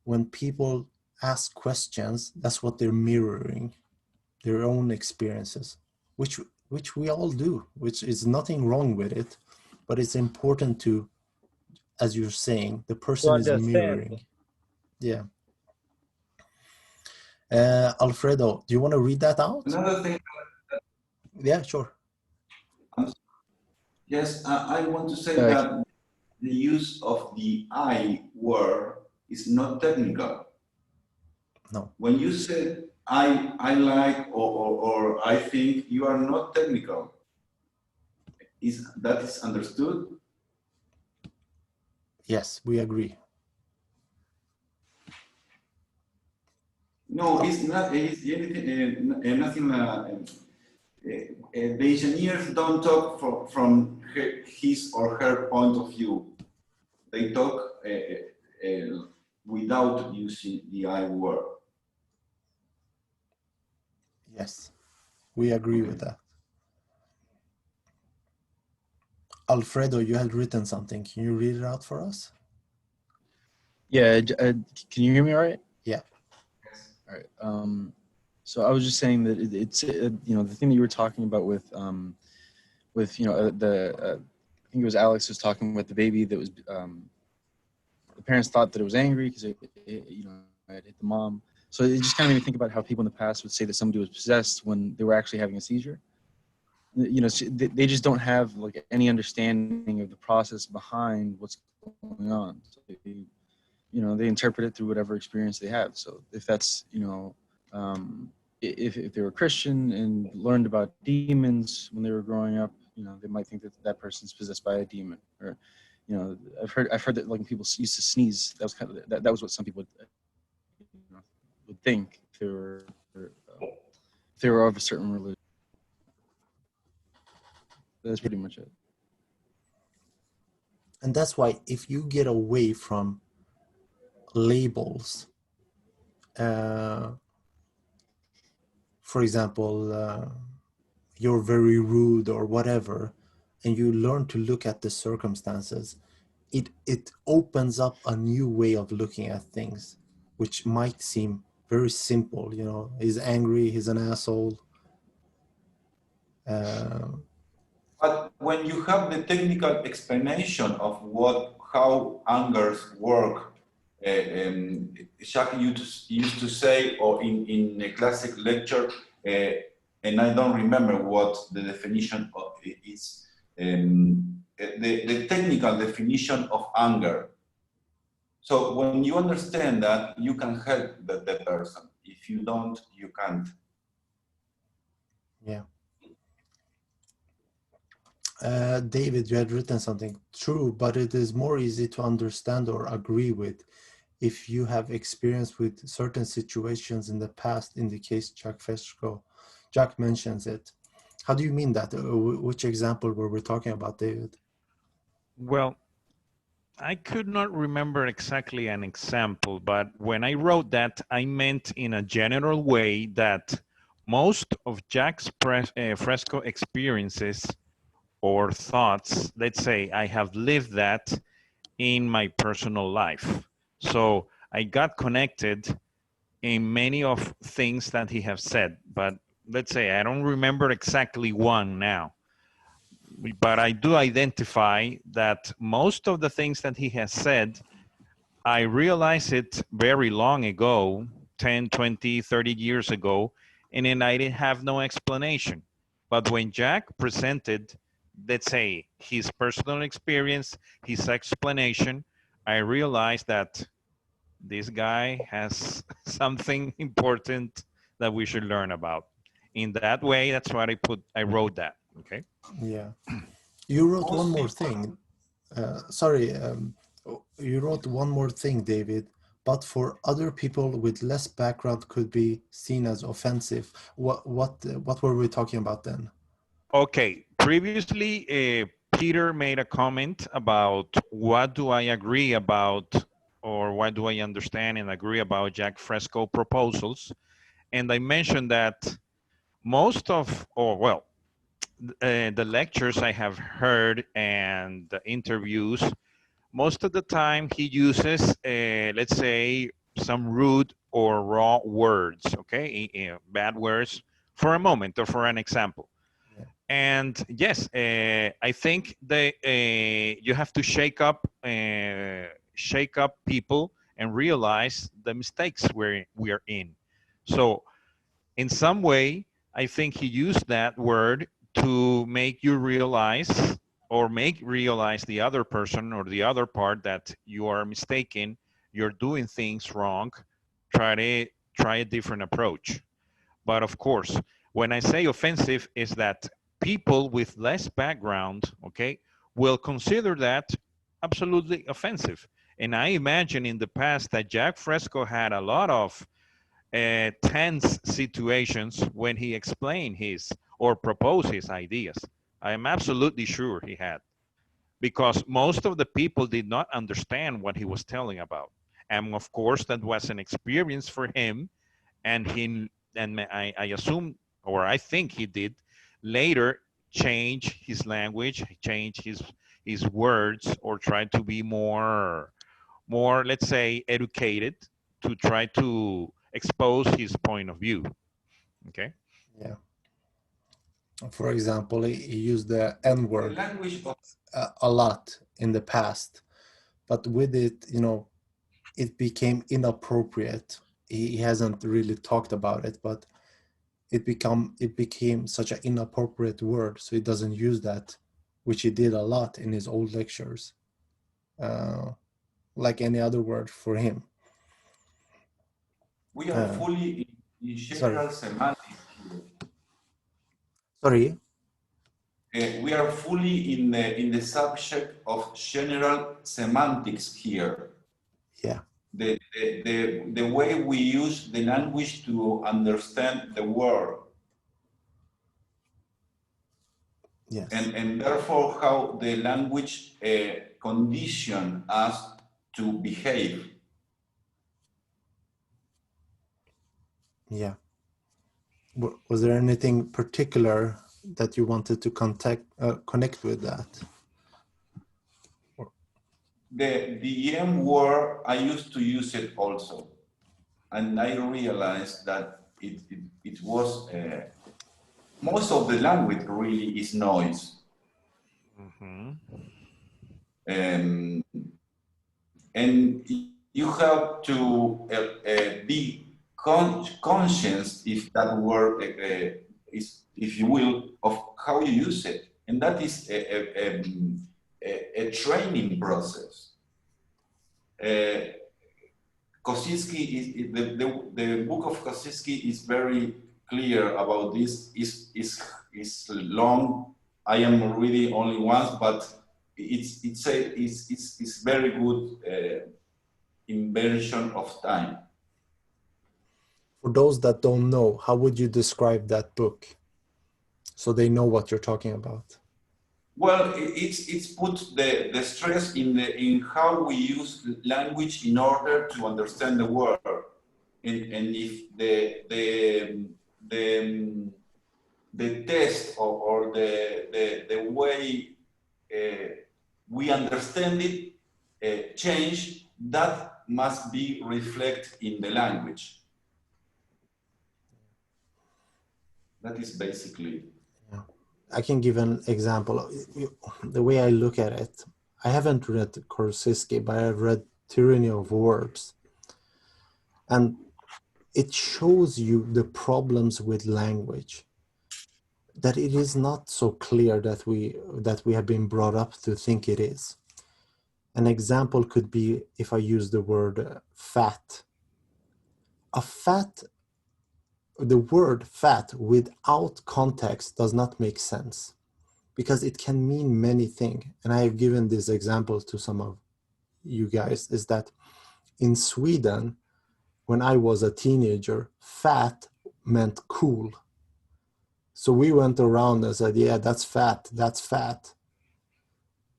when people ask questions, that's what they're mirroring, their own experiences, which we all do, which is nothing wrong with it, but it's important to, as you're saying, the person is mirroring. Yeah. Alfredo, do you want to read that out? Another thing. Yeah, sure. Yes, I want to say that the use of the I word is not technical. No. When you say I like or I think, you are not technical. That is understood? Yes, we agree. No, it's not. It's nothing. The engineers don't talk from his or her point of view. They talk without using the I word. Yes, we agree with that. Alfredo, you had written something. Can you read it out for us? Yeah, can you hear me all right? Yeah. All right. So I was just saying that it's you know, the thing that you were talking about with you know I think it was Alex was talking about the baby that was the parents thought that it was angry because it you know, it hit the mom. So it just kind of made me think about how people in the past would say that somebody was possessed when they were actually having a seizure. You know, they just don't have like any understanding of the process behind what's going on. So they, you know, they interpret it through whatever experience they have. So if that's, you know, if they were Christian and learned about demons when they were growing up, you know, they might think that that person's possessed by a demon. Or, you know, I've heard that like when people used to sneeze, that was kind of that was what some people would think if they were of a certain religion. That's pretty much it. And that's why if you get away from labels, for example, you're very rude or whatever, and you learn to look at the circumstances, it opens up a new way of looking at things, which might seem very simple. You know, he's angry, he's an asshole. But when you have the technical explanation of how angers work, Jacque used to say, or in a classic lecture, and I don't remember what the definition of it is. The technical definition of anger. So when you understand that, you can help the person. If you don't, you can't. Yeah. David, you had written something. True, but it is more easy to understand or agree with if you have experience with certain situations in the past, in the case Jacque mentions it. How do you mean that? Which example were we talking about, David? Well, I could not remember exactly an example, but when I wrote that, I meant in a general way that most of Jacque's Fresco experiences or thoughts, let's say I have lived that in my personal life. So I got connected in many of things that he has said, but let's say I don't remember exactly one now. But I do identify that most of the things that he has said, I realized it very long ago, 10, 20, 30 years ago, and then I didn't have no explanation. But when Jacque presented, let's say, his personal experience, his explanation, I realized that this guy has something important that we should learn about. In that way, that's what I wrote that, okay? Yeah. You wrote one Most more people, thing. Sorry, you wrote one more thing, David, but for other people with less background could be seen as offensive. What were we talking about then? Okay, previously, Peter made a comment about what do I agree about or what do I understand and agree about Jacque Fresco proposals. And I mentioned that most of, or well, the lectures I have heard and the interviews, most of the time he uses, let's say, some rude or raw words, okay, bad words for a moment or for an example. Yeah. And yes, I think that you have to shake up people and realize the mistakes we are in. So in some way, I think he used that word to make you realize or make realize the other person or the other part that you are mistaken, you're doing things wrong, try a different approach. But of course, when I say offensive is that people with less background, okay, will consider that absolutely offensive. And I imagine in the past that Jacque Fresco had a lot of tense situations when he explained his or proposed his ideas. I am absolutely sure he had, because most of the people did not understand what he was telling about. And of course, that was an experience for him, and I assume, or I think he did later change his language, change his words, or try to be more, let's say, educated to try to expose his point of view. Okay. Yeah. For example, he used the N the word language of a lot in the past, but with it, it became inappropriate. He hasn't really talked about it, but it became such an inappropriate word, so he doesn't use that, which he did a lot in his old lectures, like any other word for him. we are fully in Sorry. general semantics here. Sorry. We are fully in the subject of general semantics here. Yeah. The way we use the language to understand the world. Yes. And therefore how the language condition us to behave. Yeah. Was there anything particular that you wanted to connect with that? The M word, I used to use it also. And I realized that it was, most of the language really is noise. Mm-hmm. And you have to be conscious if that word if you will, of how you use it. And that is a training process. Kosinski the book of Kosinski is very clear about this. Is long. I am reading only once, but it's very good invention of time. For those that don't know, how would you describe that book so they know what you're talking about? Well, it's put the stress in how we use language in order to understand the world, and if the test or the way we understand it change, that must be reflected in the language. That is basically. I can give an example. The way I look at it, I haven't read Kosinski, but I've read Tyranny of Verbs. And it shows you the problems with language, that it is not so clear that we have been brought up to think it is. An example could be if I use the word fat. The word fat without context does not make sense, because it can mean many things. And I have given this example to some of you guys, is that in Sweden, when I was a teenager, fat meant cool. So we went around and said, yeah, that's fat, that's fat.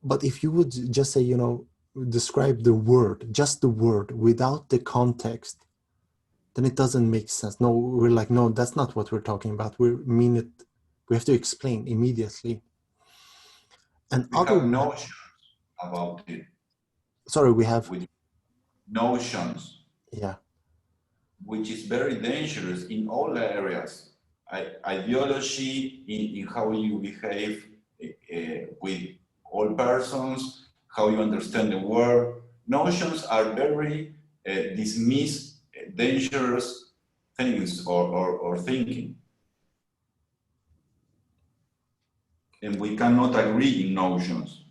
But if you would just say, describe the word, just the word without the context, then it doesn't make sense. No, we're like, no, that's not what we're talking about. We mean it. We have to explain immediately. And we have notions about it. Sorry, we have notions. Yeah. Which is very dangerous in all areas. Ideology, in how you behave with all persons, how you understand the world. Notions are very dismissed, dangerous things or thinking. And we cannot agree in notions.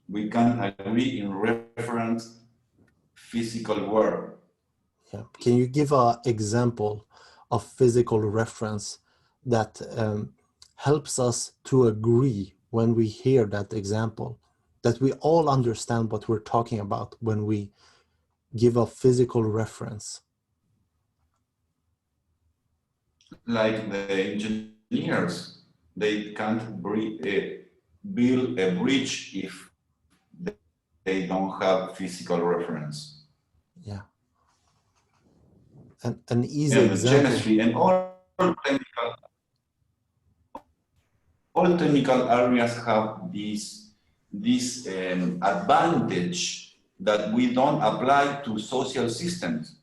We can agree in reference physical world. Yeah. Can you give an example of physical reference that helps us to agree when we hear that example, that we all understand what we're talking about when we give a physical reference? Like the engineers, they can't build a bridge if they don't have physical reference. Yeah. An easy example. Chemistry and all technical areas have this advantage that we don't apply to social systems.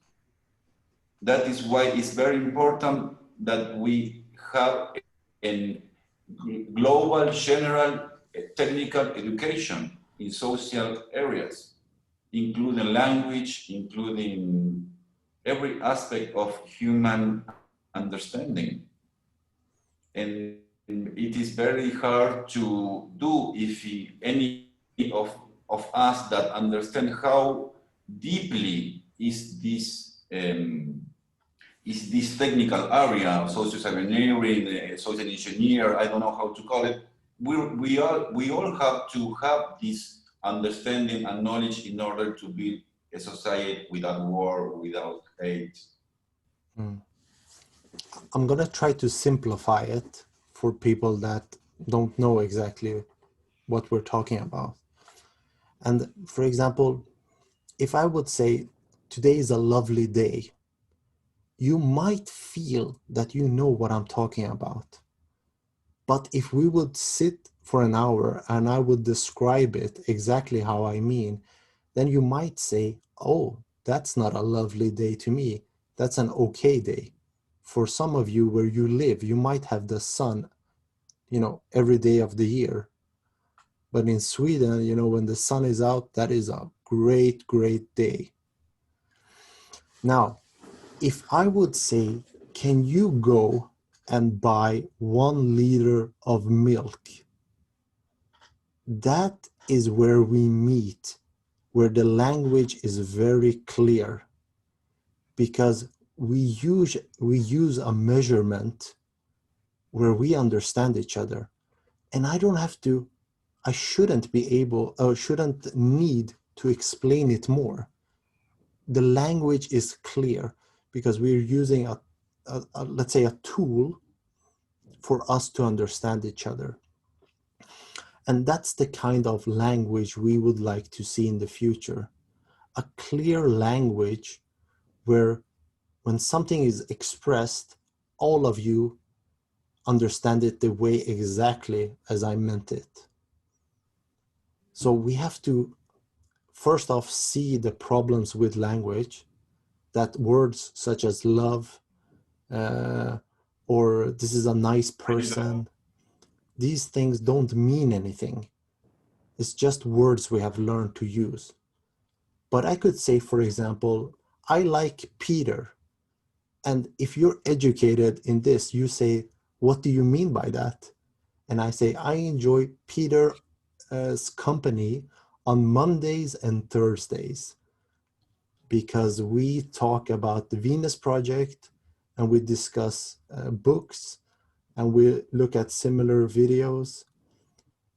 That is why it's very important that we have a global, general, technical education in social areas, including language, including every aspect of human understanding. And it is very hard to do if any of us that understand how deeply is this technical area, social engineering, social engineer, I don't know how to call it. We all have to have this understanding and knowledge in order to build a society without war, without hate. I'm going to try to simplify it for people that don't know exactly what we're talking about. And for example, if I would say, today is a lovely day, you might feel that you know what I'm talking about. But if we would sit for an hour and I would describe it exactly how I mean, then you might say, oh, that's not a lovely day to me. That's an okay day. For some of you where you live, you might have the sun, every day of the year. But in Sweden, when the sun is out, that is a great, great day. Now, if I would say, can you go and buy 1 liter of milk. That is where we meet, where the language is very clear, because we use a measurement where we understand each other. And I shouldn't be able, or shouldn't need to explain it more. The language is clear because we're using let's say a tool for us to understand each other. And that's the kind of language we would like to see in the future. A clear language where when something is expressed, all of you understand it the way exactly as I meant it. So we have to first off see the problems with language, that words such as love, or this is a nice person, these things don't mean anything. It's just words we have learned to use. But I could say, for example, I like Peter. And if you're educated in this, you say, what do you mean by that? And I say, I enjoy Peter's company on Mondays and Thursdays because we talk about the Venus Project and we discuss books and we look at similar videos.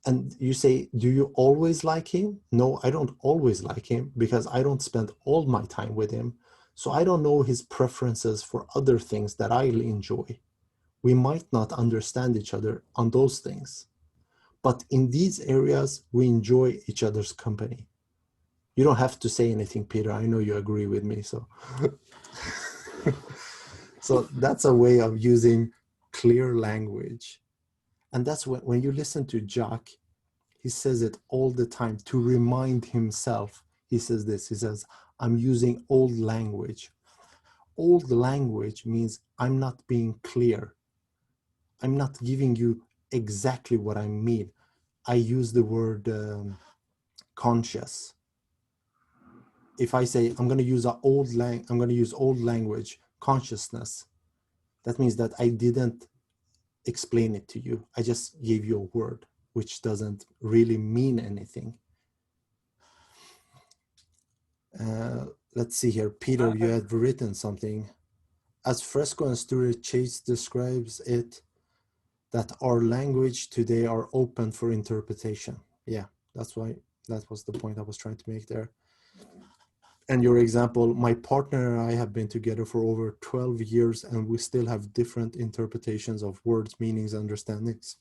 And you say, do you always like him? No, I don't always like him because I don't spend all my time with him. So I don't know his preferences for other things that I enjoy. We might not understand each other on those things. But in these areas, we enjoy each other's company. You don't have to say anything, Peter. I know you agree with me. So, so that's a way of using clear language. And that's when you listen to Jacque, he says it all the time to remind himself. He says this, he says, I'm using old language. Old language means I'm not being clear. I'm not giving you exactly what I mean. I use the word conscious. If I say I'm going to use old language, consciousness, that means that I didn't explain it to you. I just gave you a word, which doesn't really mean anything. Let's see here. Peter, you had written something. As Fresco and Stuart Chase describes it, that our language today are open for interpretation. Yeah, that was the point I was trying to make there. And your example, my partner and I have been together for over 12 years and we still have different interpretations of words, meanings, understandings.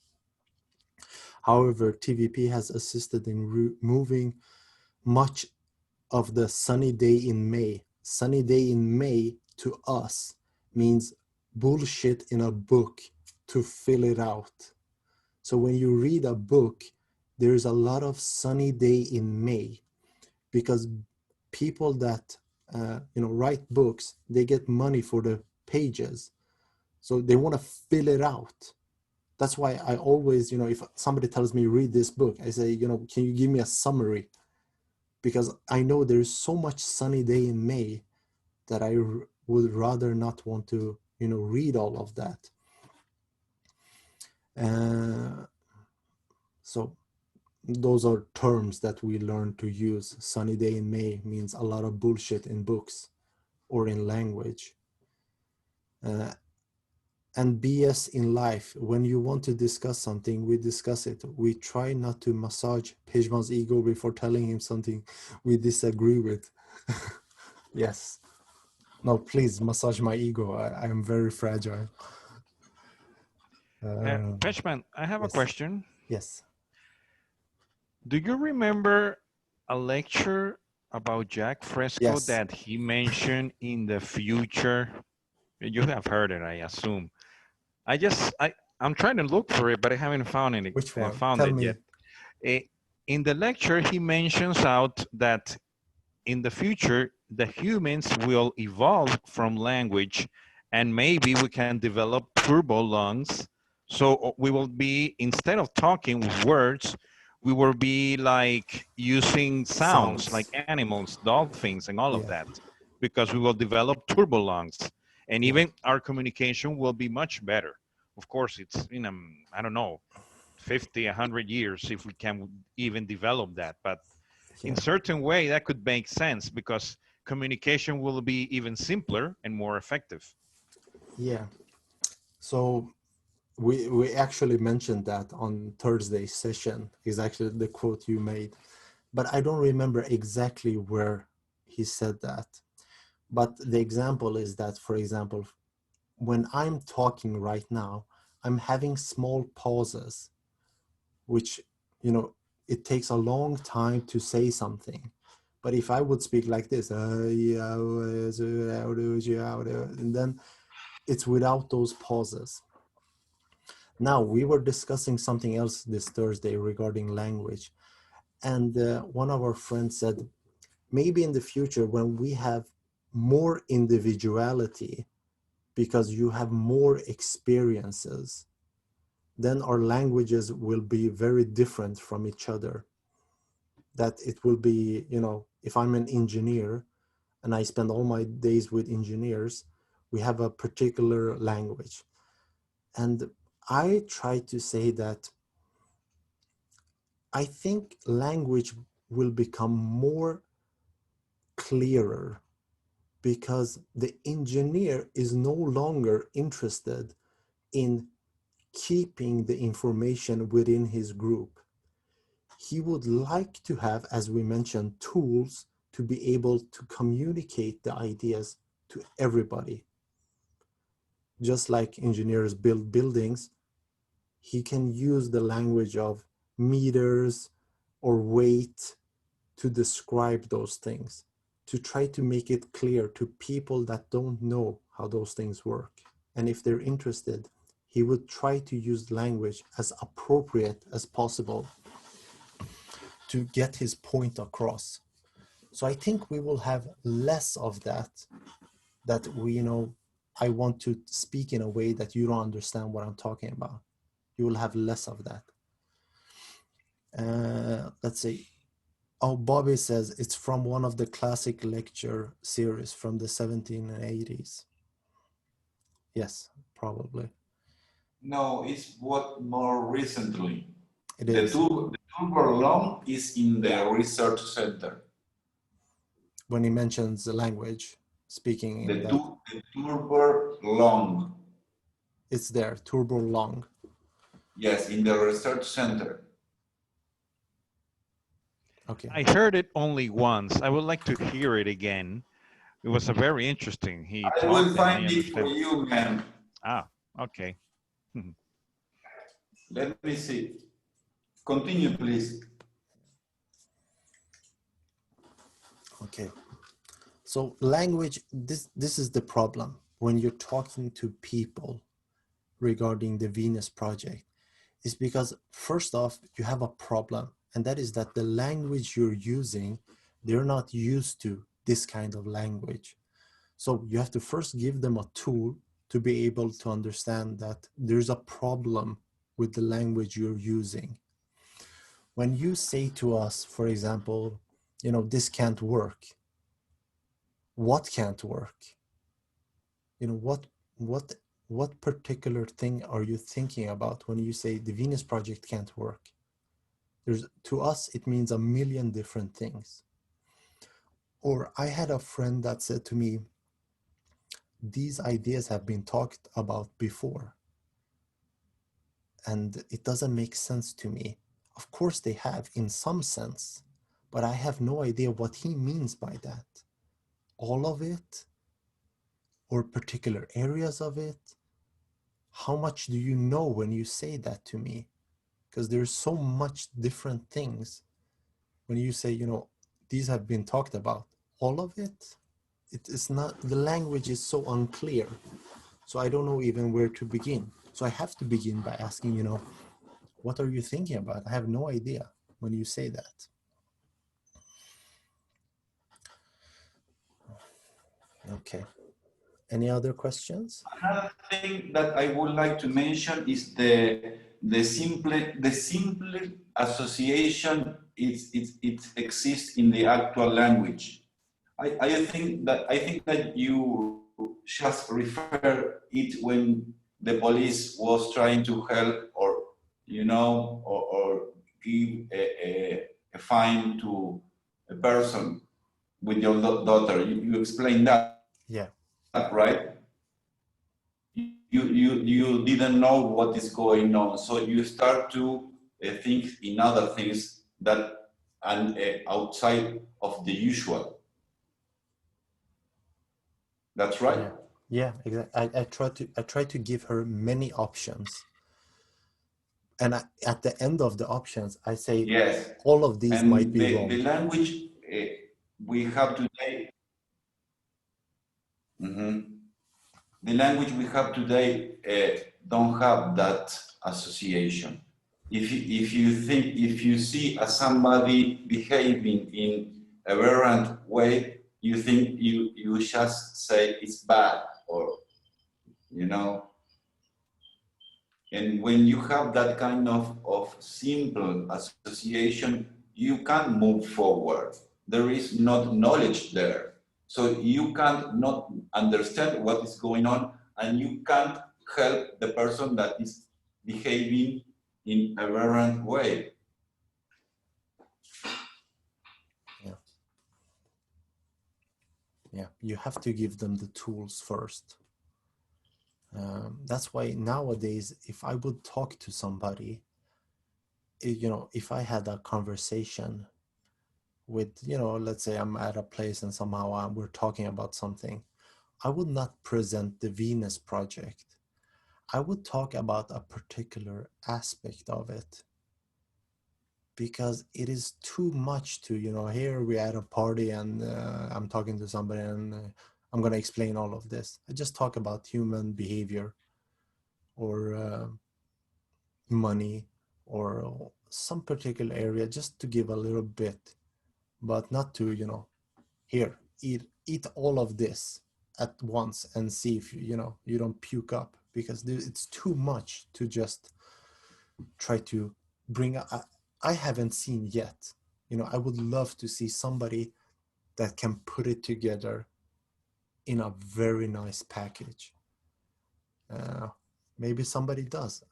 However, TVP has assisted in removing much of the sunny day in May. Sunny day in May to us means bullshit in a book to fill it out. So when you read a book, there's a lot of sunny day in May because people that write books, they get money for the pages. So they want to fill it out. That's why I always, if somebody tells me read this book, I say, can you give me a summary? Because I know there's so much sunny day in May that I would rather not want to, read all of that. So those are terms that we learn to use. Sunny day in May means a lot of bullshit in books or in language. And BS in life, when you want to discuss something, we discuss it. We try not to massage Pejman's ego before telling him something we disagree with. Yes. No, please massage my ego. I am very fragile. Pejman, I have a question. Yes. Do you remember a lecture about Jacque Fresco Yes. that he mentioned in the future? You have heard it, I assume. I'm trying to look for it, but I haven't found it. Which one? Found Tell it me. yet. In the lecture, he mentions out that in the future, the humans will evolve from language, and maybe we can develop turbo lungs. So we will be, instead of talking with words, we will be like using sounds like animals, dolphins, and all of that, because we will develop turbo lungs. And even our communication will be much better. Of course, it's in I don't know, 50, 100 years if we can even develop that. But in Yeah. certain way, that could make sense because communication will be even simpler and more effective. Yeah. So we actually mentioned that on Thursday's session, is actually the quote you made, but I don't remember exactly where he said that. But the example is that, for example, when I'm talking right now, I'm having small pauses, which, you know, it takes a long time to say something. But if I would speak like this, and then it's without those pauses. Now, we were discussing something else this Thursday regarding language. And one of our friends said, maybe in the future when we have more individuality, because you have more experiences, then our languages will be very different from each other. That it will be, you know, if I'm an engineer and I spend all my days with engineers, we have a particular language. And I try to say that I think language will become more clearer because the engineer is no longer interested in keeping the information within his group. He would like to have, as we mentioned, tools to be able to communicate the ideas to everybody. Just like engineers build buildings, he can use the language of meters or weight to describe those things, to try to make it clear to people that don't know how those things work. And if they're interested, he would try to use language as appropriate as possible to get his point across. So I think we will have less of that we, you know, I want to speak in a way that you don't understand what I'm talking about. You will have less of that. Let's see. Oh, Bobby says it's from one of the classic lecture series from the 1780s. Yes, probably. No, it's what more recently. It The is. turbo long is in the research center. When he mentions the language, speaking in The that, turbo long. it's there, turbo long. Yes, in the research center. Okay. I heard it only once. I would like to hear it again. It was a very interesting. He I talked will and I find it for understand. you, man. Ah, okay. Let me see. Continue, please. Okay. So language, this is the problem when you're talking to people regarding the Venus project, is because first off, you have a problem, and that is that the language you're using, they're not used to this kind of language. So you have to first give them a tool to be able to understand that there's a problem with the language you're using. When you say to us, for example, you know, this can't work, what can't work? You know, what particular thing are you thinking about when you say the Venus project can't work? To us, it means a million different things. Or I had a friend that said to me, these ideas have been talked about before, and it doesn't make sense to me. Of course they have in some sense, but I have no idea what he means by that. All of it? Or particular areas of it? How much do you know when you say that to me? Because there's so much different things. When you say, you know, these have been talked about, all of it, it is not, the language is so unclear. So I don't know even where to begin. So I have to begin by asking, you know, what are you thinking about? I have no idea when you say that. Okay. Any other questions? Another thing that I would like to mention is the simple association it exists in the actual language. I think that you just refer it when the police was trying to help, or you know, or give a fine to a person with your daughter. You explained that, Yeah. right? You didn't know what is going on, so you start to think in other things that and outside of the usual. That's right. Yeah. Yeah, exactly. I try to give her many options, and at the end of the options, I say, Yes, all of these might and be the wrong. language we have today. Mhm. The language we have today don't have that association. If you see somebody behaving in a aberrant way, you think you just say it's bad, or you know. And when you have that kind of simple association, you can move forward. There is not knowledge there. So you can't not understand what is going on, and you can't help the person that is behaving in a aberrant way. Yeah. Yeah, you have to give them the tools first. That's why nowadays, if I would talk to somebody, you know, if I had a conversation with, you know, let's say I'm at a place and somehow we're talking about something, I would not present the Venus project. I would talk about a particular aspect of it, because it is too much to, you know, here we're at a party and I'm talking to somebody and I'm going to explain all of this. I just talk about human behavior, or money, or some particular area, just to give a little bit, but not to, you know, here, eat all of this at once and see if you know, you don't puke up, because it's too much to just try to bring I haven't seen yet, you know. I would love to see somebody that can put it together in a very nice package. Maybe somebody does.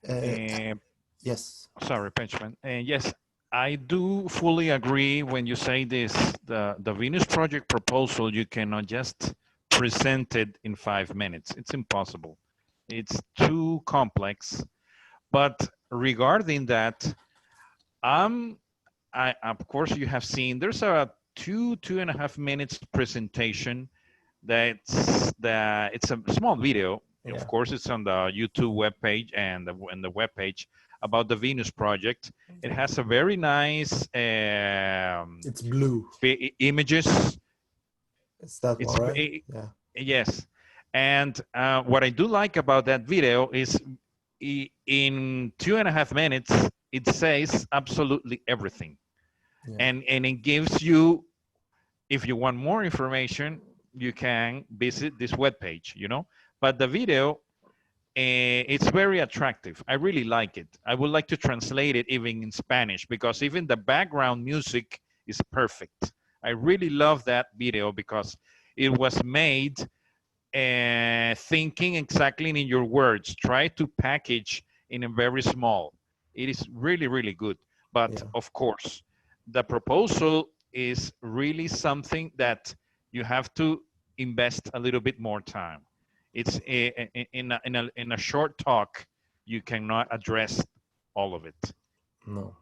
Uh, Yes. Sorry, Benjamin. And yes, I do fully agree when you say this. The Venus project proposal, you cannot just present it in 5 minutes. It's impossible. It's too complex. But regarding that, of course you have seen there's a 2.5 minutes presentation. It's a small video. Yeah. Of course, it's on the YouTube webpage and the webpage about the Venus project. It has a very nice It's blue. images. It's that one, right? Yeah. Yes. And what I do like about that video is in 2.5 minutes, it says absolutely everything. Yeah. And it gives you, if you want more information, you can visit this webpage, you know. But the video, it's very attractive. I really like it. I would like to translate it even in Spanish, because even the background music is perfect. I really love that video because it was made thinking exactly in your words. Try to package in a very small. It is really, really good. But Yeah. of course, the proposal is really something that you have to invest a little bit more time. It's in a short talk, you cannot address all of it. No.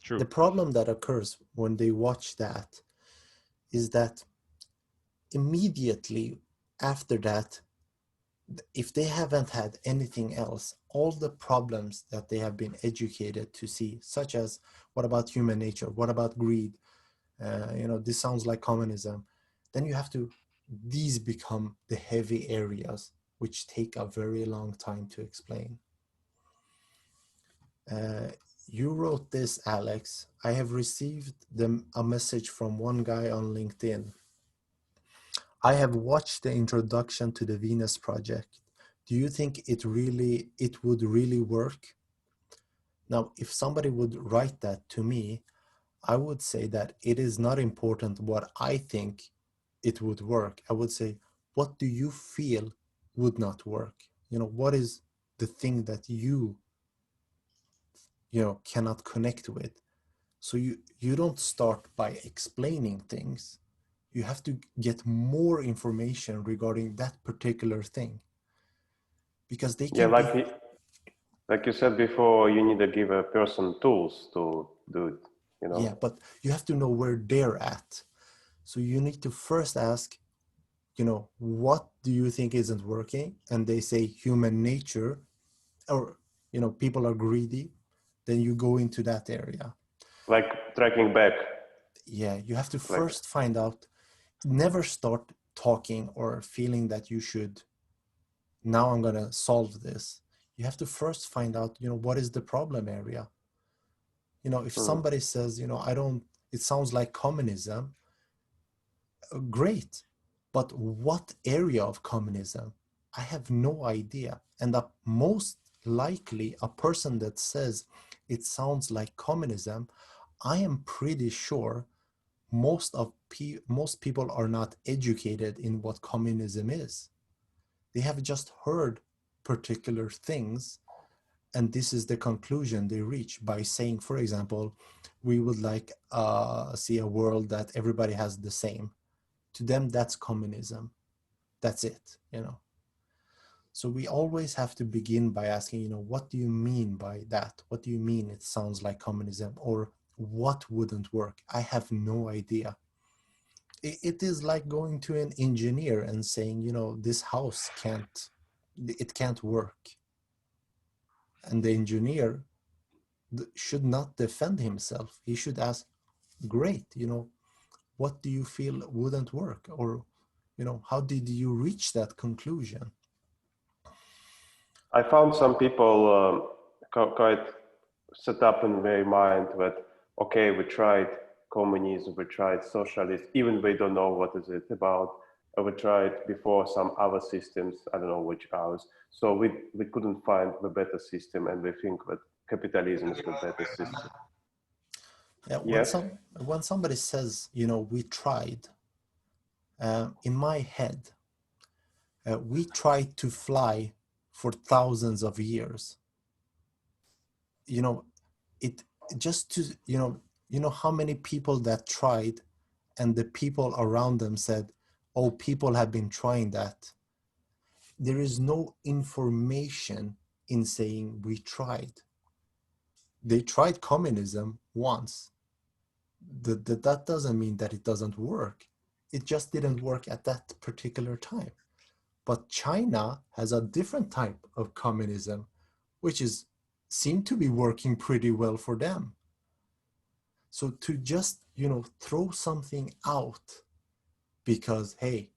True. The problem that occurs when they watch that is that immediately after that, if they haven't had anything else, all the problems that they have been educated to see, such as what about human nature, what about greed, you know, this sounds like communism, then you have to, these become the heavy areas which take a very long time to explain. You wrote this, Alex. I have received a message from one guy on LinkedIn. I have watched the introduction to the Venus project. Do you think it would really work? Now, if somebody would write that to me, I would say that it is not important what I think it would work. I would say, what do you feel would not work? You know, what is the thing that you know, cannot connect with? So you don't start by explaining things. You have to get more information regarding that particular thing, because they can like you said before, you need to give a person tools to do it, you know? Yeah, but you have to know where they're at. So you need to first ask, you know, what do you think isn't working? And they say human nature, or, you know, people are greedy. Then you go into that area. Like tracking back. Yeah, you have to first find out, never start talking or feeling that you should, now I'm going to solve this. You have to first find out, you know, what is the problem area? You know, if somebody says, you know, it sounds like communism, great. But what area of communism? I have no idea. And most likely a person that says it sounds like communism, I am pretty sure most people are not educated in what communism is. They have just heard particular things, and this is the conclusion they reach by saying, for example, we would like see a world that everybody has the same. To them, that's communism. That's it, you know. So we always have to begin by asking, you know, what do you mean by that? What do you mean it sounds like communism? Or what wouldn't work? I have no idea. It is like going to an engineer and saying, you know, this house can't work. And the engineer should not defend himself. He should ask, great, you know, what do you feel wouldn't work? Or, you know, how did you reach that conclusion? I found some people quite set up in their mind that, okay, we tried communism, we tried socialism, even they don't know what is it about. We tried before some other systems, I don't know which ours. So we couldn't find the better system, and we think that capitalism is the better system. Yeah, when somebody says, you know, we tried, in my head, we tried to fly for thousands of years. You know, it just to, you know how many people that tried, and the people around them said, oh, people have been trying that. There is no information in saying we tried. They tried communism once. That doesn't mean that it doesn't work. It just didn't work at that particular time. But China has a different type of communism, which seemed to be working pretty well for them. So to just, you know, throw something out because, hey,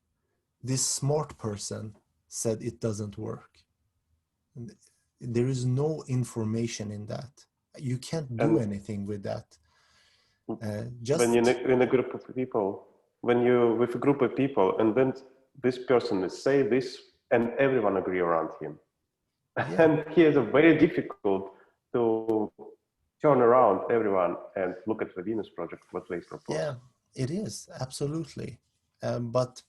this smart person said it doesn't work. There is no information in that. You can't do anything with that. Just when you're in a group of people, when you're with a group of people, and then this person will say this, and everyone agree around him. Yeah. And he is very difficult to turn around everyone and look at the Venus project, what they propose. Yeah, it is, absolutely. But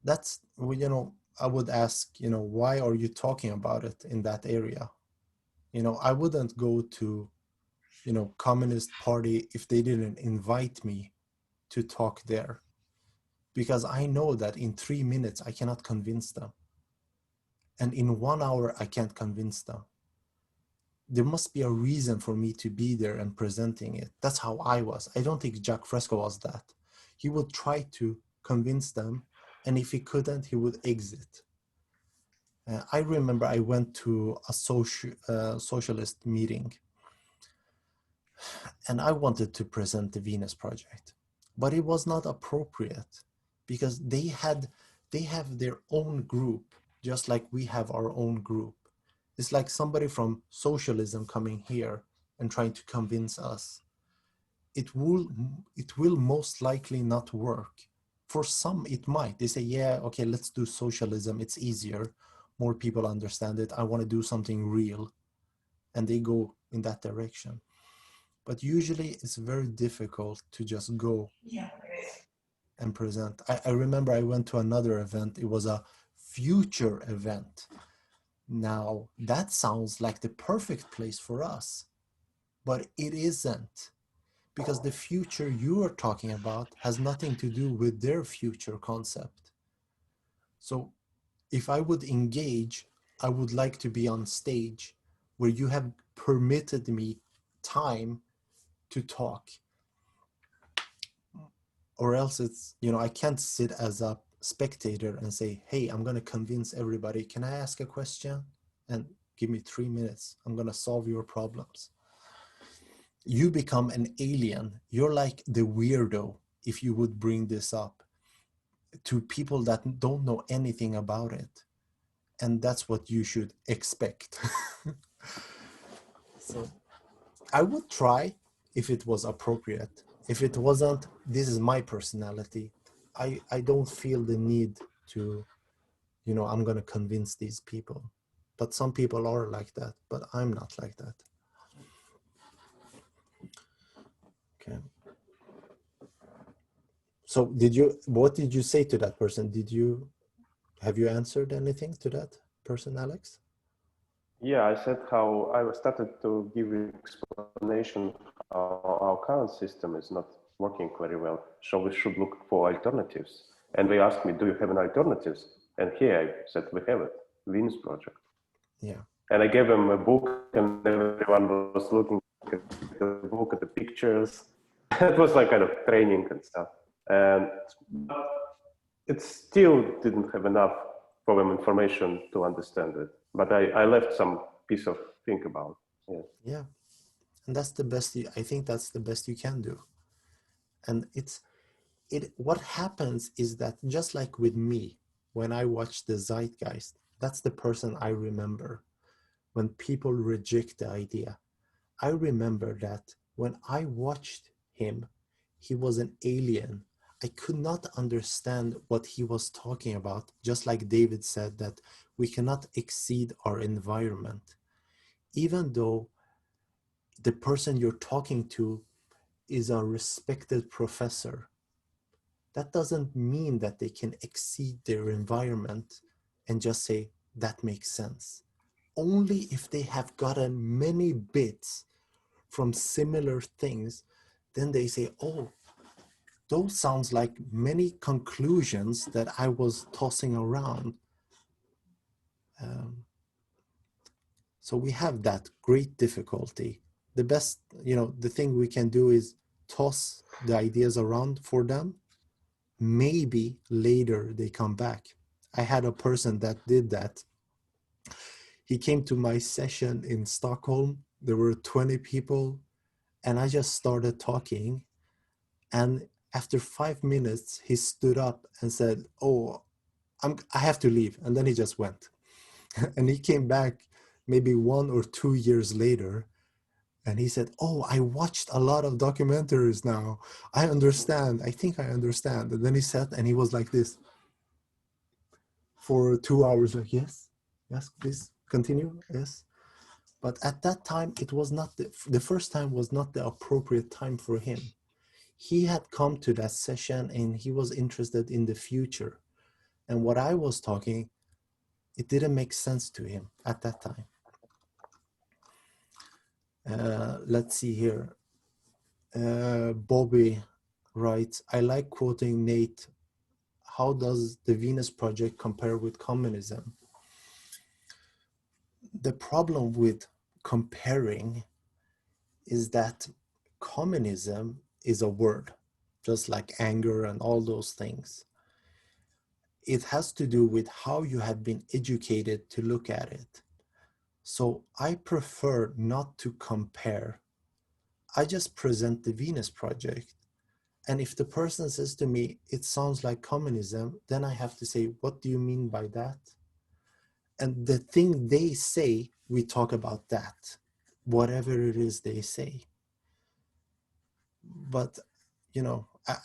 that's, you know, I would ask, you know, why are you talking about it in that area? You know, I wouldn't go to, you know, Communist Party if they didn't invite me to talk there, because I know that in 3 minutes I cannot convince them, and in 1 hour I can't convince them. There must be a reason for me to be there and presenting it. That's how I was. I don't think Jacque Fresco was that. He would try to convince them, and if he couldn't, he would exit. I remember I went to a socialist meeting, and I wanted to present the Venus Project, but it was not appropriate because they have their own group, just like we have our own group. It's like somebody from socialism coming here and trying to convince us. It will most likely not work. For some, it might. They say, yeah, okay, let's do socialism. It's easier. More people understand it. I want to do something real. And they go in that direction. But usually it's very difficult to just go and present. I remember I went to another event. It was a future event. Now, that sounds like the perfect place for us, but it isn't, because the future you are talking about has nothing to do with their future concept. So if I would engage, I would like to be on stage where you have permitted me time to talk. Or else it's, I can't sit as a spectator and say, hey, I'm going to convince everybody. Can I ask a question? And give me 3 minutes. I'm going to solve your problems. You become an alien. You're like the weirdo if you would bring this up to people that don't know anything about it. And that's what you should expect. So I would try if it was appropriate. If it wasn't, this is my personality. I don't feel the need to, I'm going to convince these people. But some people are like that, but I'm not like that. Okay. So what did you say to that person? Have you answered anything to that person, Alex? Yeah, I said how I started to give explanation how our current system is not working very well. So we should look for alternatives. And they asked me, do you have any alternatives? And here I said, we have it, Venus Project. Yeah. And I gave them a book and everyone was looking at the book, at the pictures. It was like kind of training and stuff. And it still didn't have enough for them information to understand it. But I left some piece of think about. Yeah. Yeah. And that's the best, I think that's the best you can do. And what happens is that just like with me, when I watch the Zeitgeist, that's the person I remember. When people reject the idea, I remember that when I watched him, he was an alien. I could not understand what he was talking about, just like David said that we cannot exceed our environment. Even though the person you're talking to is a respected professor, that doesn't mean that they can exceed their environment and just say, that makes sense. Only if they have gotten many bits from similar things, then they say, oh, those sounds like many conclusions that I was tossing around. So we have that great difficulty. The best, the thing we can do is toss the ideas around for them. Maybe later they come back. I had a person that did that. He came to my session in Stockholm. There were 20 people and I just started talking. And after 5 minutes, he stood up and said, oh, I have to leave. And then he just went. And he came back maybe 1 or 2 years later. And he said, oh, I watched a lot of documentaries now. I understand. I think I understand. And then he sat and he was like this for 2 hours. Like, yes, please continue. Yes. But at that time, it was not the first time was not the appropriate time for him. He had come to that session and he was interested in the future. And what I was talking, it didn't make sense to him at that time. Let's see here. Bobby writes, I like quoting Nate. How does the Venus Project compare with communism? The problem with comparing is that communism is a word, just like anger and all those things. It has to do with how you have been educated to look at it. So I prefer not to compare. I just present the Venus Project. And if the person says to me, it sounds like communism, then I have to say, what do you mean by that? And the thing they say, we talk about that, whatever it is they say. But,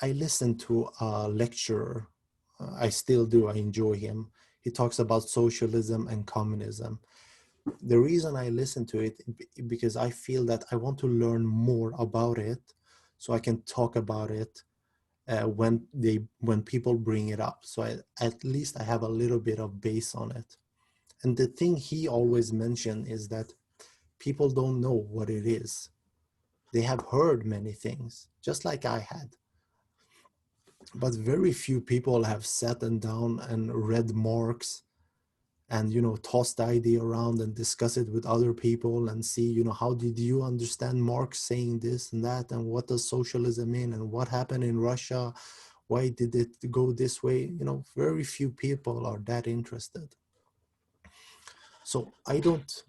I listened to a lecturer. I still do. I enjoy him. He talks about socialism and communism. The reason I listen to it because I feel that I want to learn more about it so I can talk about it when people bring it up. So at least I have a little bit of base on it. And the thing he always mentioned is that people don't know what it is. They have heard many things, just like I had. But very few people have sat down and read Marx and, you know, toss the idea around and discuss it with other people and see, you know, how did you understand Marx saying this and that, and what does socialism mean, and what happened in Russia, why did it go this way? You know, very few people are that interested. So I don't,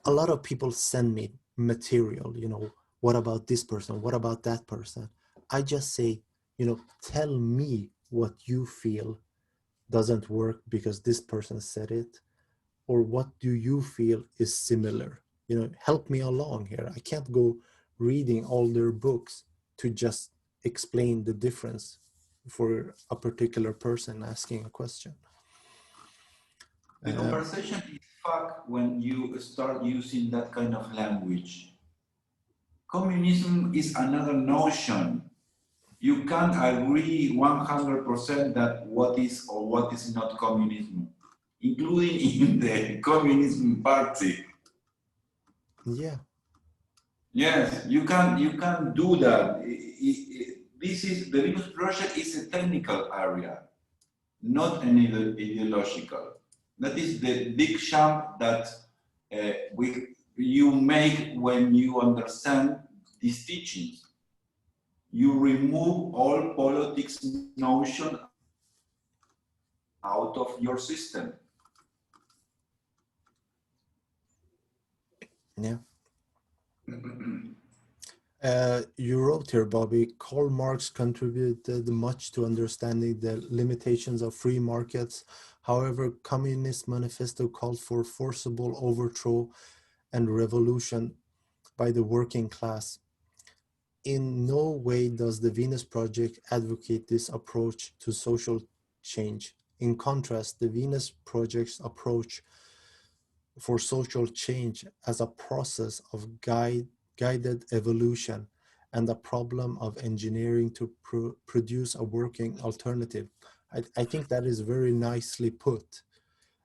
a lot of people send me material, you know, what about this person, what about that person? I just say, you know, tell me what you feel doesn't work because this person said it, or what do you feel is similar? You know, help me along here. I can't go reading all their books to just explain the difference for a particular person asking a question. The conversation is fucked when you start using that kind of language. Communism is another notion. You can't agree 100% that what is or what is not communism, including in the Communism Party. Yeah. Yes, you can do that. This is the Linux project is a technical area, not an ideological. That is the big jump that you make when you understand these teachings. You remove all politics notion out of your system. Yeah. You wrote here, Bobby, Karl Marx contributed much to understanding the limitations of free markets. However, Communist Manifesto called for forcible overthrow and revolution by the working class. In no way does the Venus Project advocate this approach to social change. In contrast, the Venus Project's approach for social change as a process of guided evolution and the problem of engineering to produce a working alternative. I think that is very nicely put.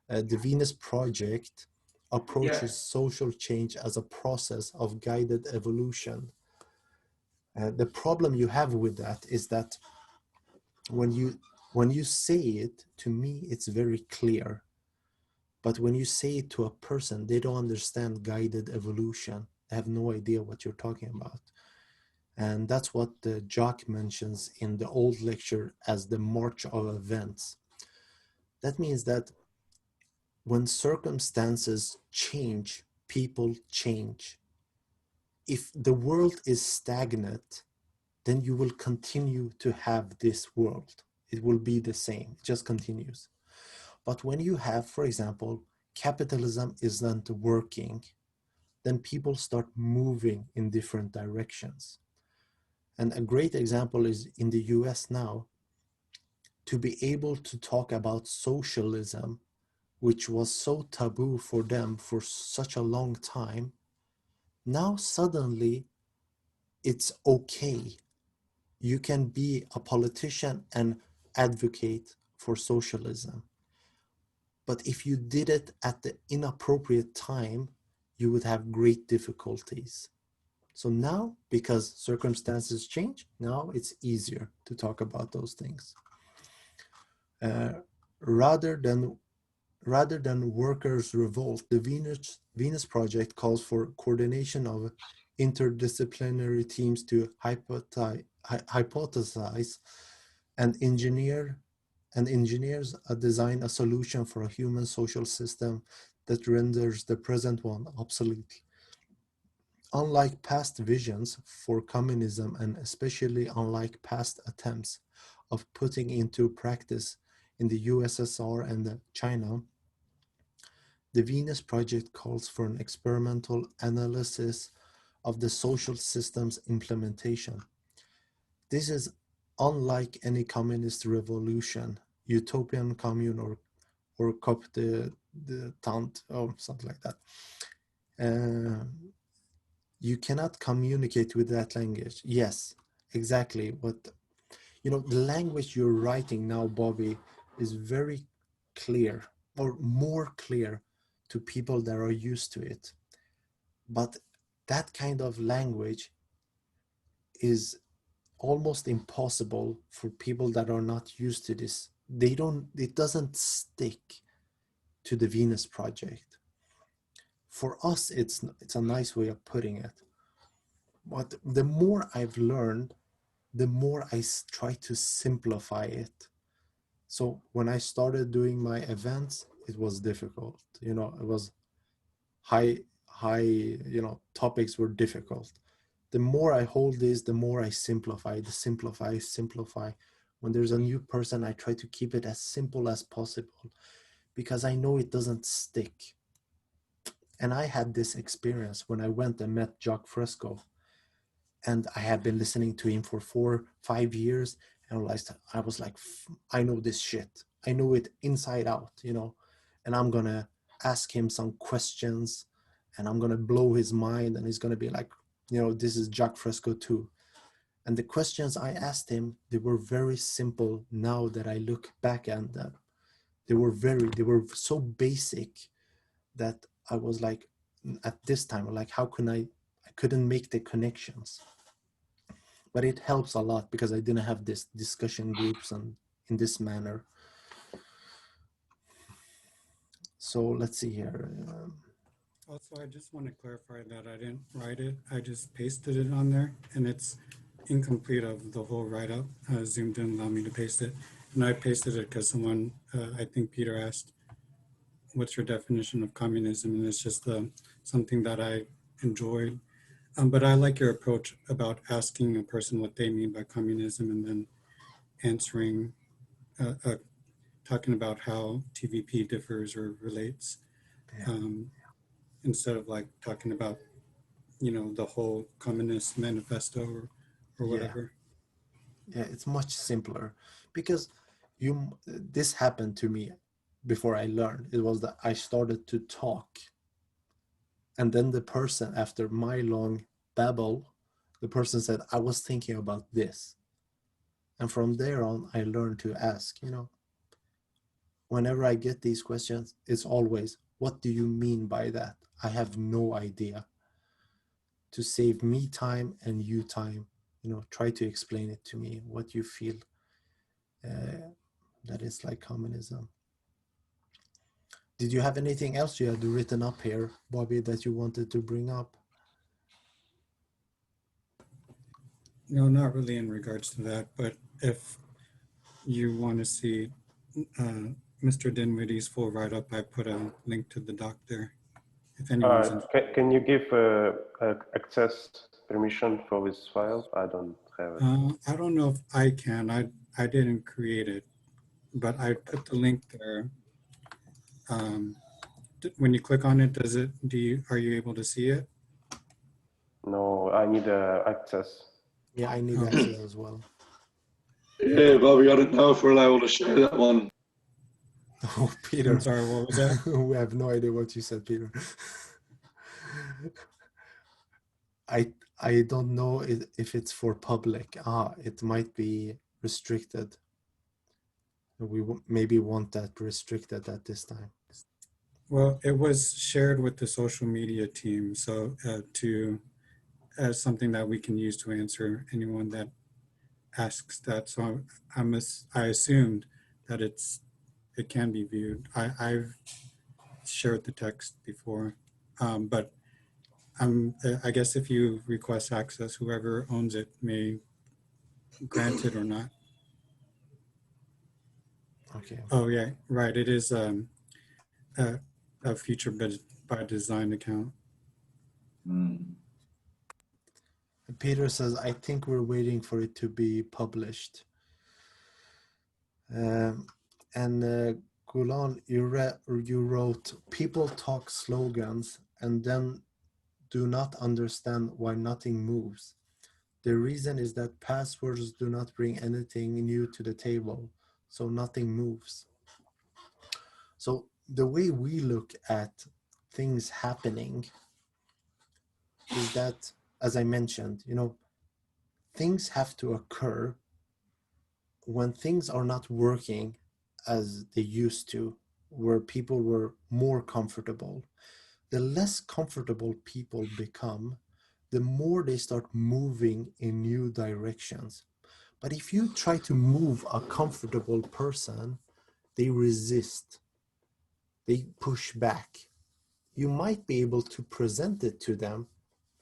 The Venus Project approaches social change as a process of guided evolution. The problem you have with that is that when you say it, to me, it's very clear. But when you say it to a person, they don't understand guided evolution. They have no idea what you're talking about. And that's what Jacque mentions in the old lecture as the march of events. That means that when circumstances change, people change. If the world is stagnant, then you will continue to have this world. It will be the same, it just continues. But when you have, for example, capitalism isn't working, then people start moving in different directions. And a great example is in the US now, to be able to talk about socialism, which was so taboo for them for such a long time, now suddenly it's okay. You can be a politician and advocate for socialism. But if you did it at the inappropriate time, you would have great difficulties. So now, because circumstances change, now it's easier to talk about those things. Rather than workers' revolt, the Venus Project calls for coordination of interdisciplinary teams to hypothesize and engineers design a solution for a human social system that renders the present one obsolete. Unlike past visions for communism, and especially unlike past attempts of putting into practice in the USSR and China, the Venus Project calls for an experimental analysis of the social system's implementation. This is unlike any communist revolution, utopian commune or cop de tant or something like that. You cannot communicate with that language. Yes, exactly what, the language you're writing now, Bobby, is very clear, or more clear to people that are used to it. But that kind of language is almost impossible for people that are not used to this. It doesn't stick to the Venus project. For us, it's a nice way of putting it. But the more I've learned, the more I try to simplify it. So when I started doing my events, it was difficult. It was high, topics were difficult. The more I hold this, the more I simplify. When there's a new person, I try to keep it as simple as possible because I know it doesn't stick. And I had this experience when I went and met Jacque Fresco. And I had been listening to him for 4-5 years. And I was like, I know this shit. I know it inside out, and I'm going to ask him some questions and I'm going to blow his mind. And he's going to be like, this is Jacque Fresco too. And the questions I asked him, they were very simple now that I look back at them. They were so basic that I was like, at this time, like, how can I couldn't make the connections. But it helps a lot because I didn't have this discussion groups and in this manner. So let's see here. Also, I just want to clarify that I didn't write it. I just pasted it on there, and it's incomplete of the whole write-up. Zoom didn't allow me to paste it. And I pasted it because someone, I think Peter asked, what's your definition of communism? And it's just something that I enjoyed. But I like your approach about asking a person what they mean by communism and then answering, talking about how TVP differs or relates, instead of like talking about, the whole Communist Manifesto or whatever. Yeah, it's much simpler because this happened to me before I learned. It was that I started to talk. And then the person, after my long babble, the person said, I was thinking about this. And from there on, I learned to ask, whenever I get these questions, it's always, what do you mean by that? I have no idea. To save me time and you time, try to explain it to me, what you feel that is like communism. Did you have anything else you had written up here, Bobby, that you wanted to bring up? No, not really in regards to that, but if you want to see Mr. Dinwiddie's full write-up, I put a link to the doc there. If anyone's interested. Can you give access permission for this file? I don't have it. I don't know if I can. I didn't create it, but I put the link there. When you click on it, are you able to see it? No, I need access. Yeah, I need access as well. Yeah, Bobby got it now if we're allowed to share that one. Oh, Peter. I'm sorry, what was that? We have no idea what you said, Peter. I don't know if it's for public. It might be restricted. We maybe want that restricted at this time. Well, it was shared with the social media team, so as something that we can use to answer anyone that asks that. So I assumed that it can be viewed. I've shared the text before, but I guess if you request access, whoever owns it may grant it or not. Okay. Oh yeah, right. It is a Future by Design account. Peter says, I think we're waiting for it to be published. And Gulan, you wrote, people talk slogans and then do not understand why nothing moves. The reason is that passwords do not bring anything new to the table, so nothing moves. So the way we look at things happening is that, as I mentioned, things have to occur when things are not working as they used to, where people were more comfortable. The less comfortable people become, the more they start moving in new directions. But if you try to move a comfortable person, they resist, they push back. You might be able to present it to them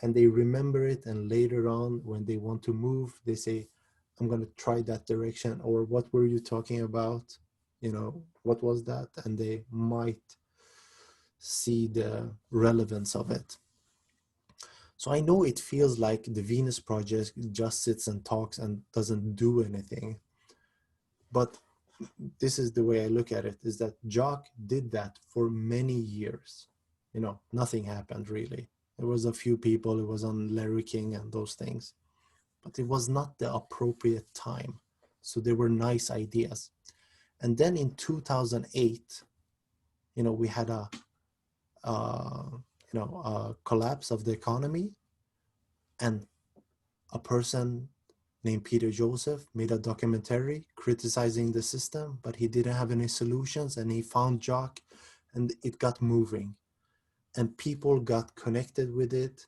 and they remember it, and later on when they want to move, they say, I'm going to try that direction, or what were you talking about? You know, what was that? And they might see the relevance of it. So I know it feels like the Venus Project just sits and talks and doesn't do anything. But this is the way I look at it, is that Jacque did that for many years. You know, nothing happened really. There was a few people, it was on Larry King and those things, but it was not the appropriate time. So there were nice ideas. And then in 2008, you know, we had a collapse of the economy, and a person named Peter Joseph made a documentary criticizing the system, but he didn't have any solutions, and he found Jacque, and it got moving, and people got connected with it.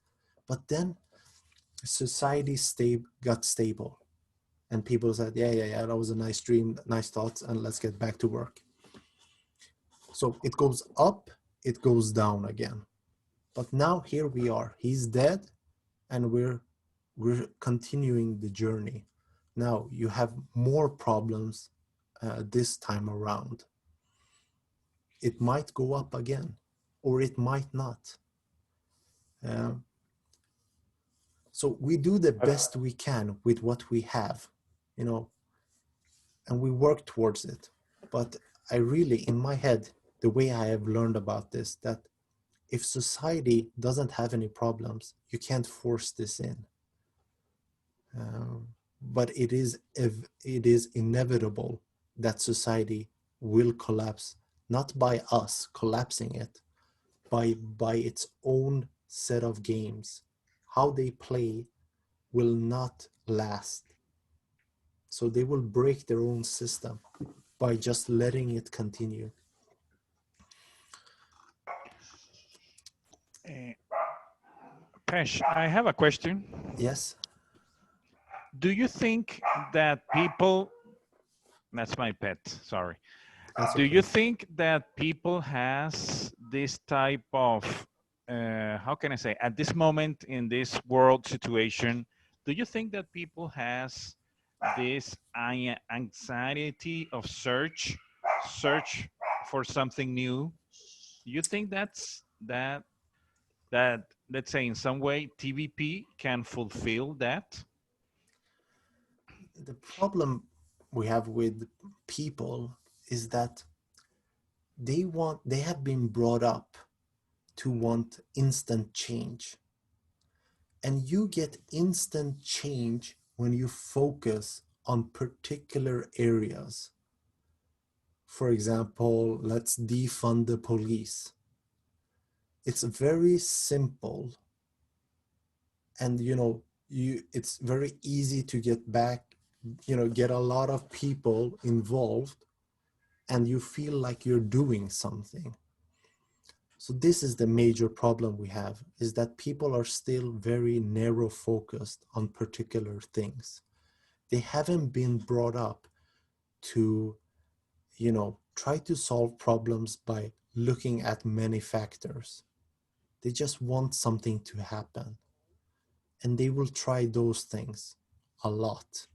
But then society got stable, and people said, yeah, that was a nice dream, nice thoughts, and let's get back to work. So it goes up, it goes down again. But now here we are. He's dead, and we're continuing the journey. Now you have more problems this time around. It might go up again, or it might not. So we do the best we can with what we have, you know, and we work towards it. But I really, in my head, the way I have learned about this, that if society doesn't have any problems, you can't force this in. But it is inevitable that society will collapse, not by us collapsing it, by its own set of games. How they play will not last. So they will break their own system by just letting it continue. Pesh, I have a question. Yes. Do you think that people, that's my pet, sorry. Do you think that people has this type of, how can I say, at this moment in this world situation, do you think that people has this anxiety of search for something new? Do you think that let's say in some way TVP can fulfill that? The problem we have with people is that they have been brought up to want instant change. And you get instant change when you focus on particular areas. For example, let's defund the police. It's very simple. And it's very easy to get back, get a lot of people involved, and you feel like you're doing something. So this is the major problem we have, is that people are still very narrow focused on particular things. They haven't been brought up to, try to solve problems by looking at many factors. They just want something to happen. And they will try those things a lot.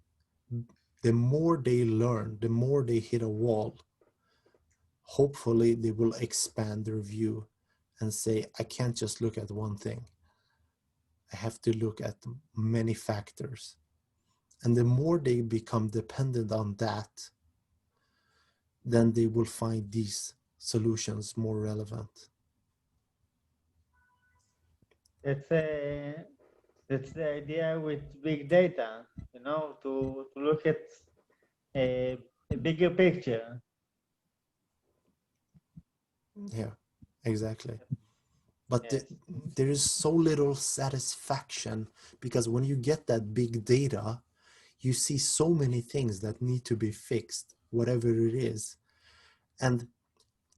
The more they learn, the more they hit a wall, hopefully they will expand their view and say, I can't just look at one thing. I have to look at many factors. And the more they become dependent on that, then they will find these solutions more relevant. That's the idea with big data, to look at a bigger picture. Yeah, exactly. But Yes. there is so little satisfaction, because when you get that big data, you see so many things that need to be fixed, whatever it is. And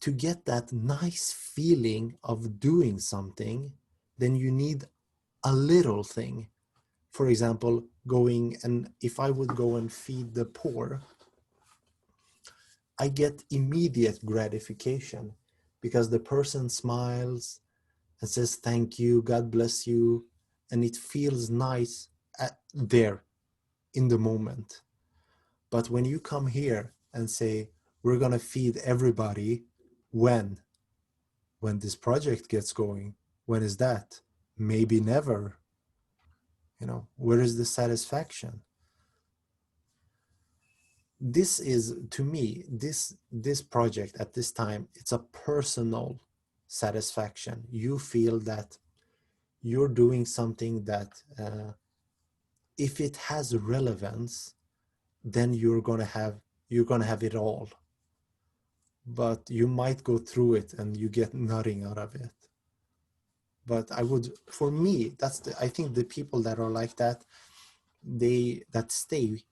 to get that nice feeling of doing something, then you need a little thing. For example, if I would go and feed the poor, I get immediate gratification because the person smiles and says, thank you, God bless you. And it feels nice there in the moment. But when you come here and say, we're going to feed everybody, when this project gets going, when is that? Maybe never. Where is the satisfaction? This is, to me, this project at this time, it's a personal satisfaction. You feel that you're doing something that if it has relevance, then you're gonna have it all. But you might go through it and you get nothing out of it. But for me, I think the people that are like that, that stay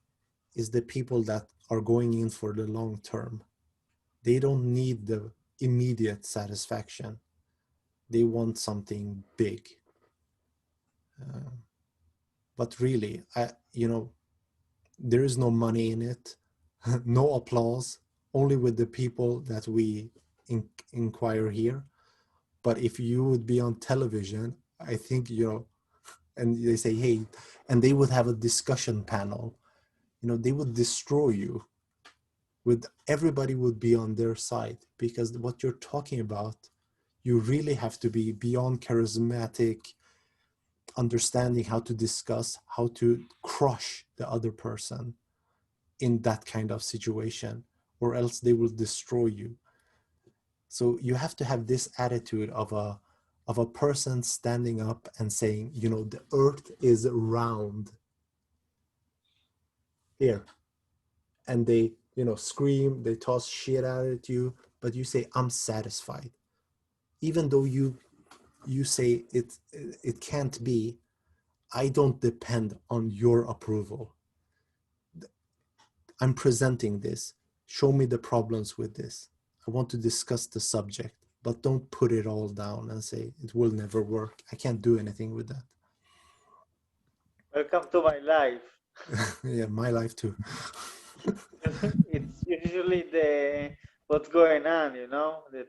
is the people that are going in for the long term. They don't need the immediate satisfaction. They want something big. But really, there is no money in it, no applause, only with the people that we inquire here. But if you would be on television, I think, and they say, hey, and they would have a discussion panel, they would destroy you. Everybody would be on their side, because what you're talking about, you really have to be beyond charismatic, understanding how to discuss, how to crush the other person in that kind of situation, or else they will destroy you. So you have to have this attitude of a person standing up and saying, the earth is round here. And they, scream, they toss shit out at you, but you say, I'm satisfied. Even though you say it can't be, I don't depend on your approval. I'm presenting this. Show me the problems with this. I want to discuss the subject, but don't put it all down and say it will never work. I can't do anything with that. Welcome to my life. Yeah, my life too. It's usually what's going on, that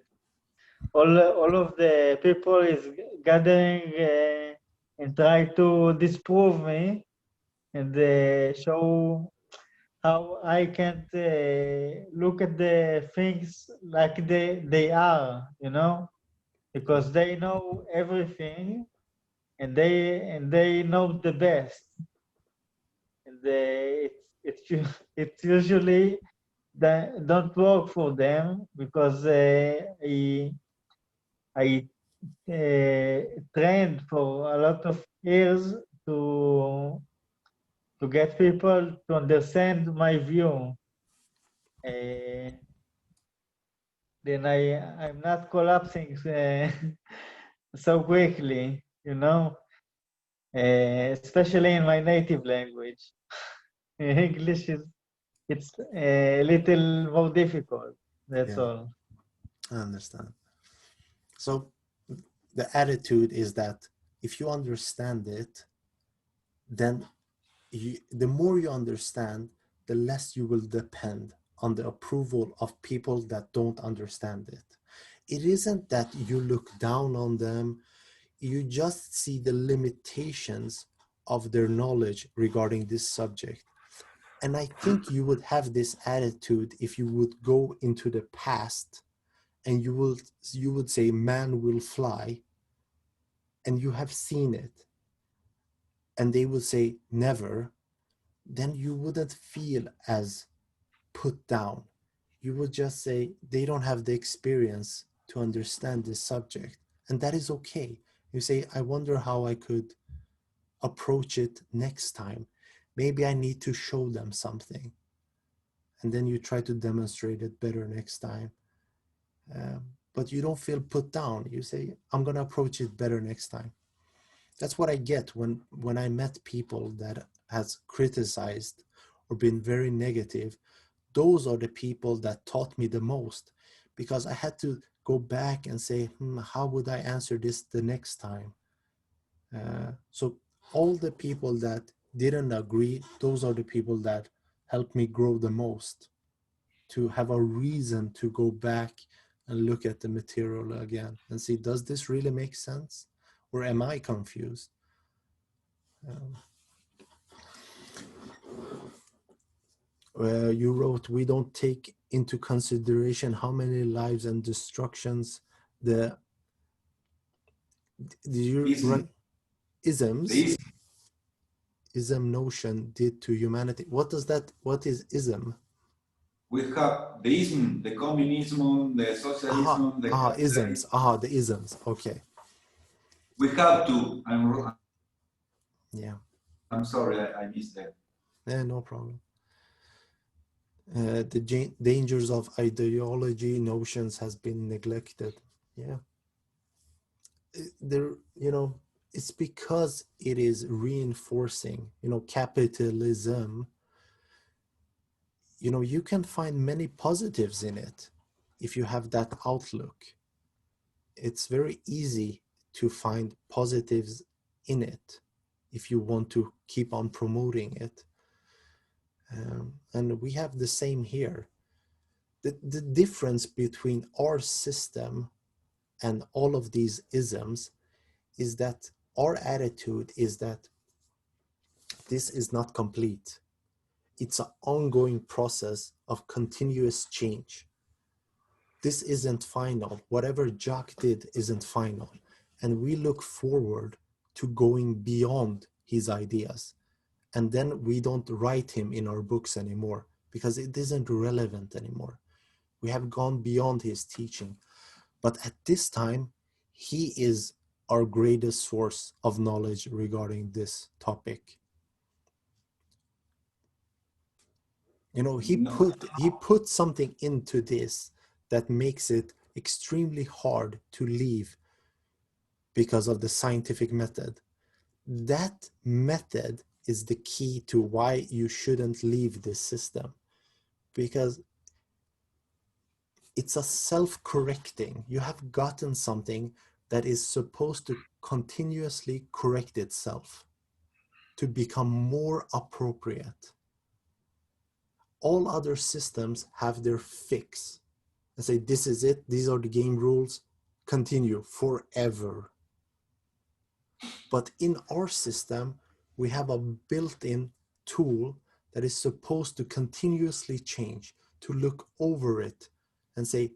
all of the people is gathering and try to disprove me and show how I can't look at the things like they are, because they know everything and they know the best. And it's usually that don't work for them, because I trained for a lot of years to get people to understand my view. Then I'm not collapsing so quickly, especially in my native language. English it's a little more difficult. That's all. I understand. So the attitude is that if you understand it, then the more you understand, the less you will depend on the approval of people that don't understand it. It isn't that you look down on them, you just see the limitations of their knowledge regarding this subject. And I think you would have this attitude if you would go into the past and you would say man will fly, and you have seen it, and they would say never, then you wouldn't feel as put down. You would just say they don't have the experience to understand this subject, and that is okay. You say, I wonder how I could approach it next time. Maybe I need to show them something, and then you try to demonstrate it better next time. but you don't feel put down. You say, I'm going to approach it better next time. That's what I get when I met people that has criticized or been very negative. Those are the people that taught me the most, because I had to go back and say, how would I answer this the next time? So all the people that didn't agree, those are the people that helped me grow the most, to have a reason to go back and look at the material again and see, does this really make sense? Or am I confused? You wrote, we don't take into consideration how many lives and destructions the, did you write isms? Ism notion did to humanity. What does that, what is ism? We have the ism, the communism, the socialism, the isms. The isms. Okay. We have to. I'm sorry, I missed that. Yeah, no problem. The dangers of ideology notions has been neglected. Yeah. There, it's because it is reinforcing, capitalism. You can find many positives in it if you have that outlook. It's very easy to find positives in it if you want to keep on promoting it. And we have the same here. The difference between our system and all of these isms is that our attitude is that this is not complete. It's an ongoing process of continuous change. This isn't final. Whatever Jacque did isn't final. And we look forward to going beyond his ideas. And then we don't write him in our books anymore because it isn't relevant anymore. We have gone beyond his teaching. But at this time, he is our greatest source of knowledge regarding this topic. He put something into this that makes it extremely hard to leave because of the scientific method. That method is the key to why you shouldn't leave this system, because it's a self-correcting. You have gotten something that is supposed to continuously correct itself to become more appropriate. All other systems have their fix and say, this is it, these are the game rules, continue forever. But in our system, we have a built-in tool that is supposed to continuously change, to look over it and say,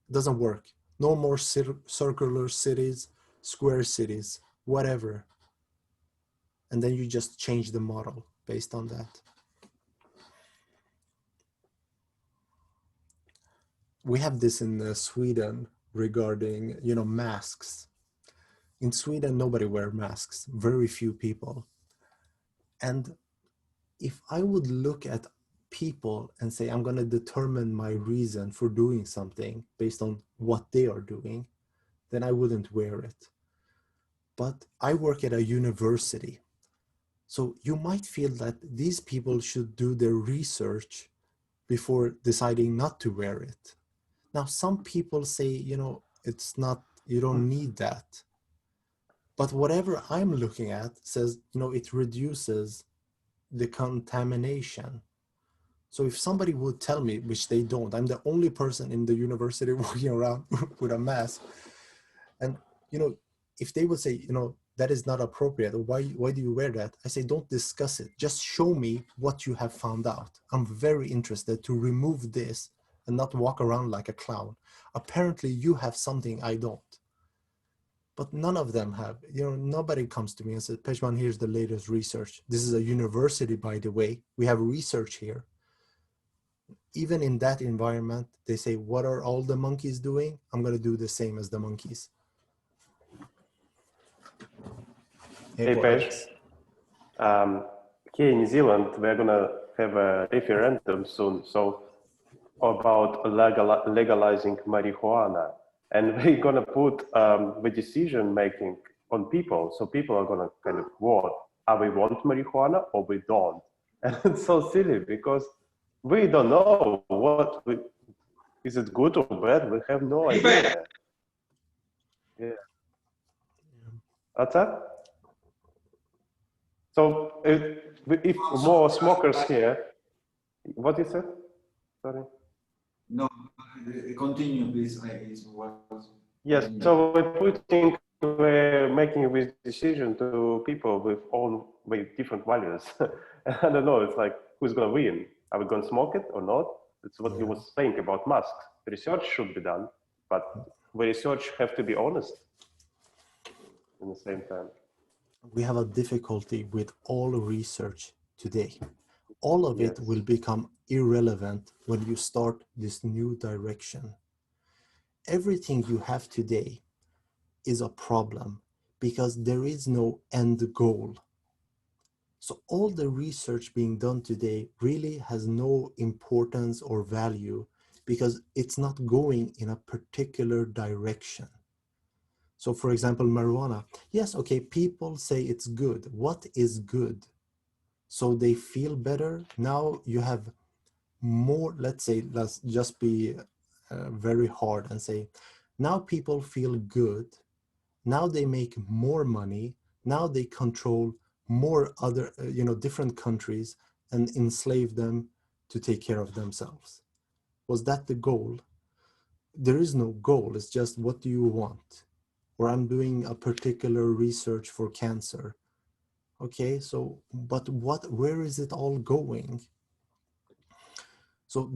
doesn't work. No more circular cities, square cities, whatever. And then you just change the model based on that. We have this in Sweden regarding, masks. In Sweden, nobody wears masks, very few people. And if I would look at people and say, I'm going to determine my reason for doing something based on what they are doing, then I wouldn't wear it. But I work at a university. So you might feel that these people should do their research before deciding not to wear it. Now, some people say, it's not, you don't need that. But whatever I'm looking at says, it reduces the contamination. So if somebody would tell me, which they don't, I'm the only person in the university walking around with a mask. And, if they would say, that is not appropriate, or why do you wear that? I say, don't discuss it. Just show me what you have found out. I'm very interested to remove this and not walk around like a clown. Apparently you have something I don't. But none of them have. Nobody comes to me and says, Pejman, here's the latest research. This is a university, by the way. We have research here. Even in that environment, they say, what are all the monkeys doing? I'm going to do the same as the monkeys. Hey, Pej. Here in New Zealand, we're going to have a referendum soon. So about legalizing marijuana. and we're gonna put the decision making on people. So people are gonna kind of vote: are we want marijuana or we don't? And it's so silly because we don't know is it good or bad. We have no idea. Yeah. What's that? So if more smokers here, what you said? Sorry. No, continue, please. Yes. So we're making this decision to people with different values. I don't know. It's like, who's gonna win? Are we gonna smoke it or not? It's what you was saying about masks. Research should be done, but the research have to be honest in the same time. We have a difficulty with all research today. All of it will become irrelevant when you start this new direction. Everything you have today is a problem because there is no end goal. So all the research being done today really has no importance or value because it's not going in a particular direction. So for example, marijuana, yes, okay, people say it's good. What is good? So they feel better. Now you have more, let's just be very hard and say, now people feel good. Now they make more money. Now they control more other, different countries and enslave them to take care of themselves. Was that the goal? There is no goal. It's just, what do you want? Or I'm doing a particular research for cancer. Okay, so, but where is it all going? So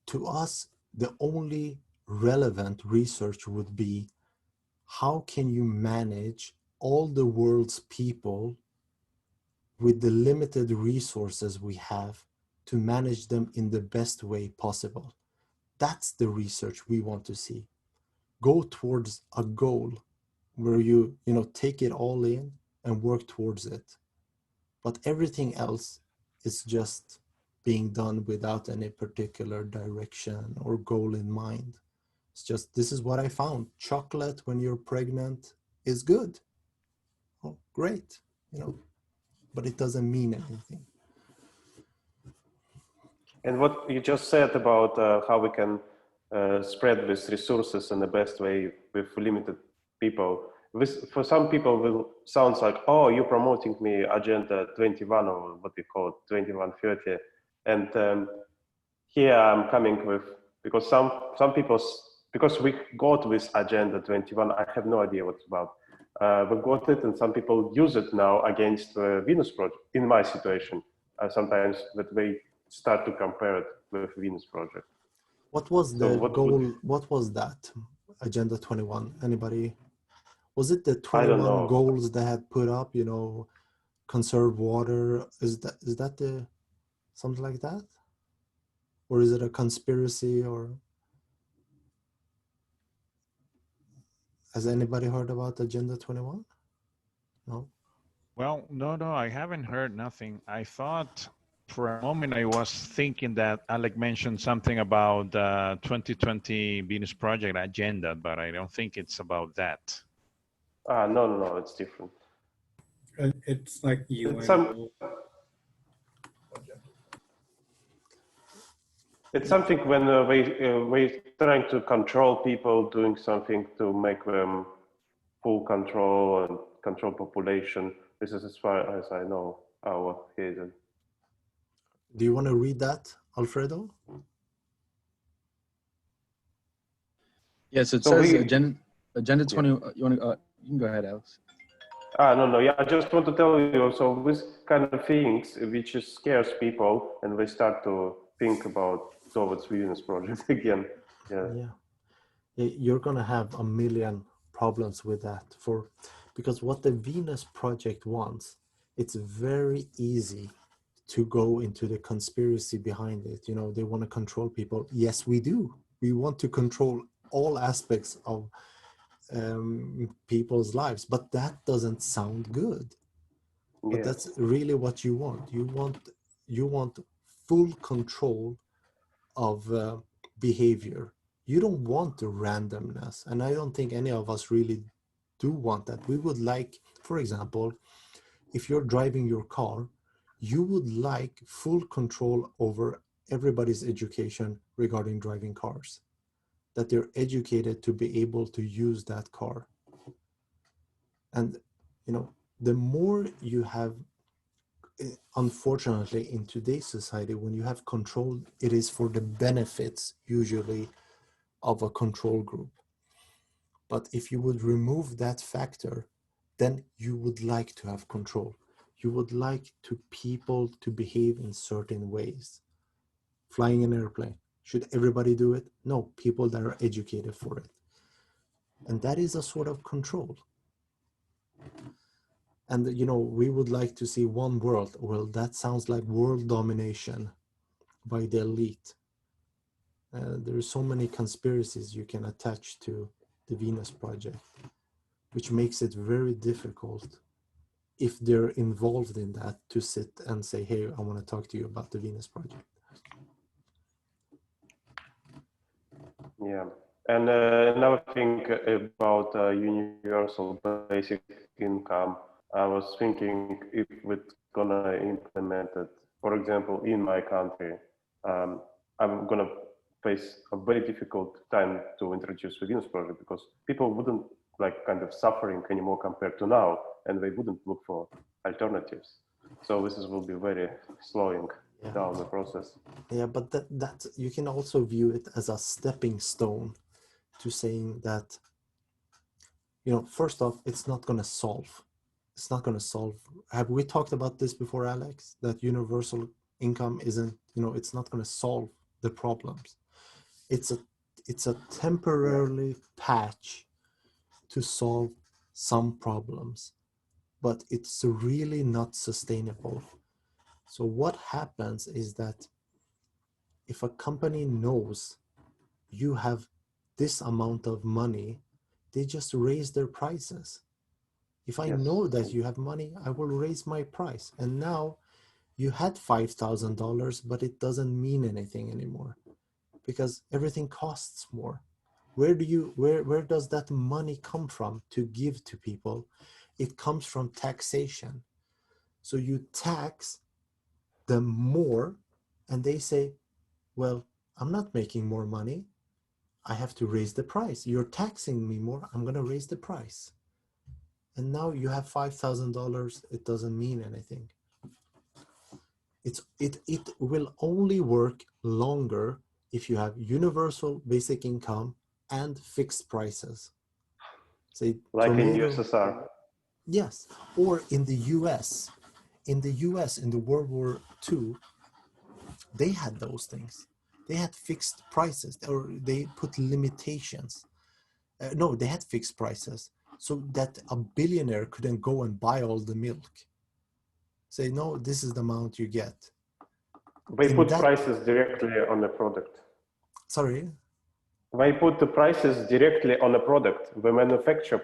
to us, the only relevant research would be, how can you manage all the world's people with the limited resources we have to manage them in the best way possible? That's the research we want to see. Go towards a goal where you take it all in and work towards it. But everything else is just being done without any particular direction or goal in mind. It's just, this is what I found. Chocolate when you're pregnant is good. Oh, great, but it doesn't mean anything. And what you just said about how we can spread these resources in the best way with limited people. For some people, will sounds like, oh, you're promoting me Agenda 21 or what we call it, 2130. And here I'm coming with, because some people, because we got this Agenda 21, I have no idea what it's about. We got it, and some people use it now against the Venus Project. In my situation, sometimes that they start to compare it with Venus Project. What was the goal? What was that Agenda 21? Anybody? Was it the 21 goals they had put up? Conserve water. Is that the something like that? Or is it a conspiracy? Or has anybody heard about Agenda 21? No. Well, no, I haven't heard nothing. I thought for a moment I was thinking that Alec mentioned something about 2020 Venus Project agenda, but I don't think it's about that. No, it's different. It's like UN. It's something when we're trying to control people, doing something to make them full control and control population. This is as far as I know our hidden. Do you want to read that, Alfredo? Yes, it says Agenda 20. You can go ahead, Alex. No. Yeah, I just want to tell you. So this kind of things, which scares people, and they start to think about towards Venus Project again. Yeah. You're gonna have a million problems with that because what the Venus Project wants, it's very easy to go into the conspiracy behind it. They want to control people. Yes, we do. We want to control all aspects of people's lives, but that doesn't sound good. But that's really what you want. You want full control of behavior. you don't want the randomness. And I don't think any of us really do want that. We would like, for example, if you're driving your car, you would like full control over everybody's education regarding driving cars, that they're educated to be able to use that car. And, you know, the more you have, unfortunately, in today's society, when you have control, it is for the benefits usually of a control group. But if you would remove that factor, then you would like to have control. You would like to people to behave in certain ways. Flying an airplane, should everybody do it? No, people that are educated for it. And that is a sort of control. And, you know, we would like to see one world. Well, that sounds like world domination by the elite. There are so many conspiracies you can attach to the Venus Project, which makes it very difficult if they're involved in that to sit and say, hey, I want to talk to you about the Venus Project. Yeah. And another thing about universal basic income, I was thinking if we're gonna implement it, for example, in my country, I'm gonna face a very difficult time to introduce the Venus project because people wouldn't like kind of suffering anymore compared to now, and they wouldn't look for alternatives. So this will be very slowing down the process. Yeah, but that you can also view it as a stepping stone to saying that, you know, first off, it's not going to solve. It's not going to solve. Have we talked about this before, Alex? That universal income isn't, you know, it's not going to solve the problems. It's a temporarily patch to solve some problems, but it's really not sustainable. So what happens is that if a company knows you have this amount of money, they just raise their prices. If I know that you have money, I will raise my price. And now you had $5,000, but it doesn't mean anything anymore because everything costs more. Where does that money come from to give to people? It comes from taxation. So you tax them more and they say, well, I'm not making more money. I have to raise the price. You're taxing me more. I'm going to raise the price. And now you have $5,000. It doesn't mean anything. It will only work longer if you have universal basic income and fixed prices. Say like tomato, in USSR. Yes, or in the US. In the US, in the World War II, they had those things. They had fixed prices, or they put limitations. No, they had fixed prices so that a billionaire couldn't go and buy all the milk. Say, no, this is the amount you get. They put prices directly on the product. Sorry? They put the prices directly on the product. The manufacturer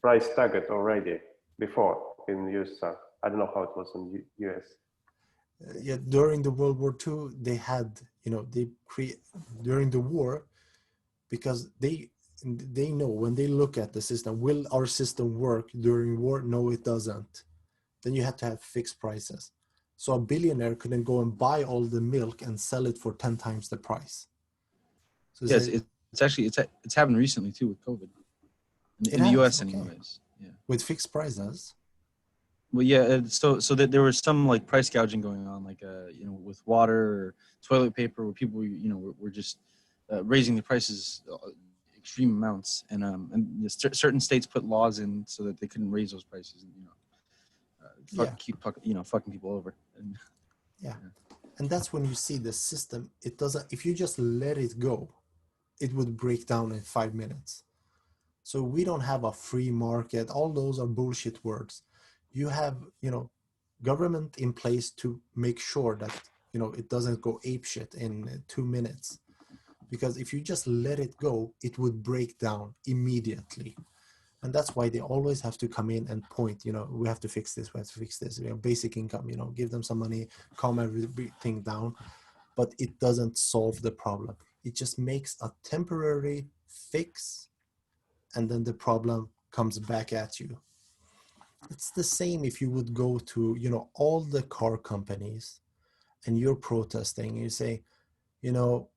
price tag it already before in USSR. I don't know how it was in US. Yeah, during the World War II, they had, you know, during the war, because they know when they look at the system, will our system work during war? No, it doesn't. Then you have to have fixed prices. So a billionaire couldn't go and buy all the milk and sell it for 10 times the price. So yes, it's happened recently too with COVID. In the US anyways. Yeah. With fixed prices? Well, yeah, so that there was some like price gouging going on, like you know, with water or toilet paper, where people, you know, were just raising the prices extreme amounts, and certain states put laws in so that they couldn't raise those prices, and, you know, keep fucking people over. And, yeah, and that's when you see the system. It doesn't. If you just let it go, it would break down in 5 minutes. So we don't have a free market. All those are bullshit words. You have, you know, government in place to make sure that, you know, it doesn't go apeshit in 2 minutes. Because if you just let it go, it would break down immediately. And that's why they always have to come in and point, you know, we have to fix this, we have to fix this. You know, basic income, you know, give them some money, calm everything down. But it doesn't solve the problem. It just makes a temporary fix, and then the problem comes back at you. It's the same if you would go to, you know, all the car companies and you're protesting, you say, you know,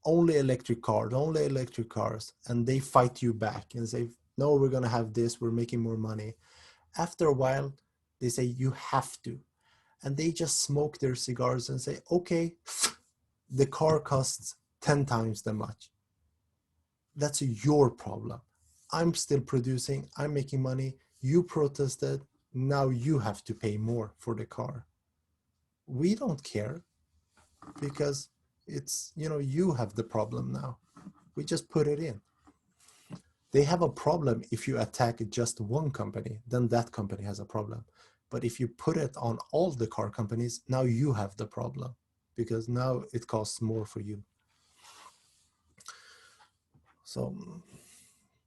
only electric cars, and they fight you back and say, no, we're going to have this, we're making more money. After a while, they say you have to, and they just smoke their cigars and say, okay, the car costs 10 times that much. That's your problem. I'm still producing, I'm making money, you protested, now you have to pay more for the car. We don't care, because it's, you know, you have the problem now. We just put it in. They have a problem if you attack just one company, then that company has a problem. But if you put it on all the car companies, now you have the problem, because now it costs more for you. So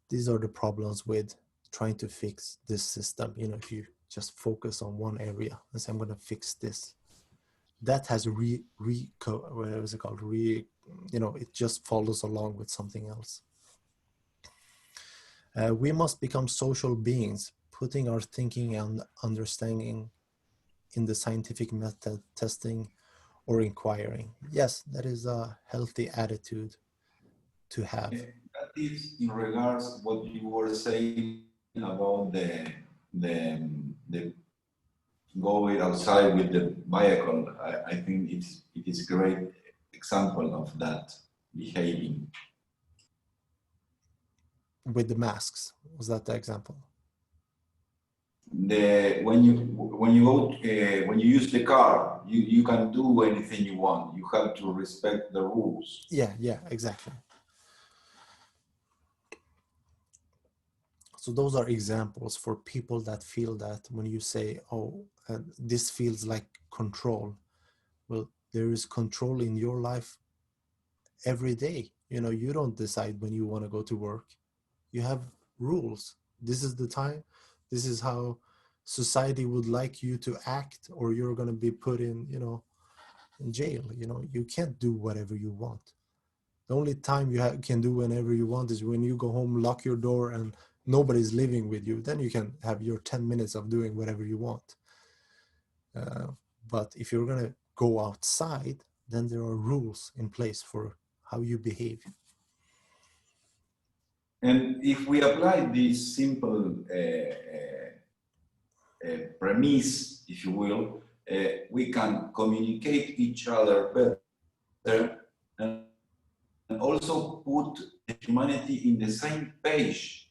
these are the problems with trying to fix this system. You know, if you just focus on one area and say, I'm going to fix this, that has what is it called? You know, it just follows along with something else. We must become social beings, putting our thinking and understanding in the scientific method, testing or inquiring. Yes, that is a healthy attitude to have. That is in regards what you were saying about the going outside with the vehicle. I think it is a great example of that behaving. With the masks, was that the example? When you use the car, you can do anything you want. You have to respect the rules. Yeah, exactly. So those are examples for people that feel that when you say, oh, this feels like control. Well, there is control in your life every day. You know, you don't decide when you want to go to work. You have rules. This is the time. This is how society would like you to act, or you're going to be put in, you know, in jail. You know, you can't do whatever you want. The only time you can do whenever you want is when you go home, lock your door, and nobody's living with you. Then you can have your 10 minutes of doing whatever you want. But if you're going to go outside, then there are rules in place for how you behave. And if we apply this simple premise, if you will, we can communicate each other better and also put humanity in the same page,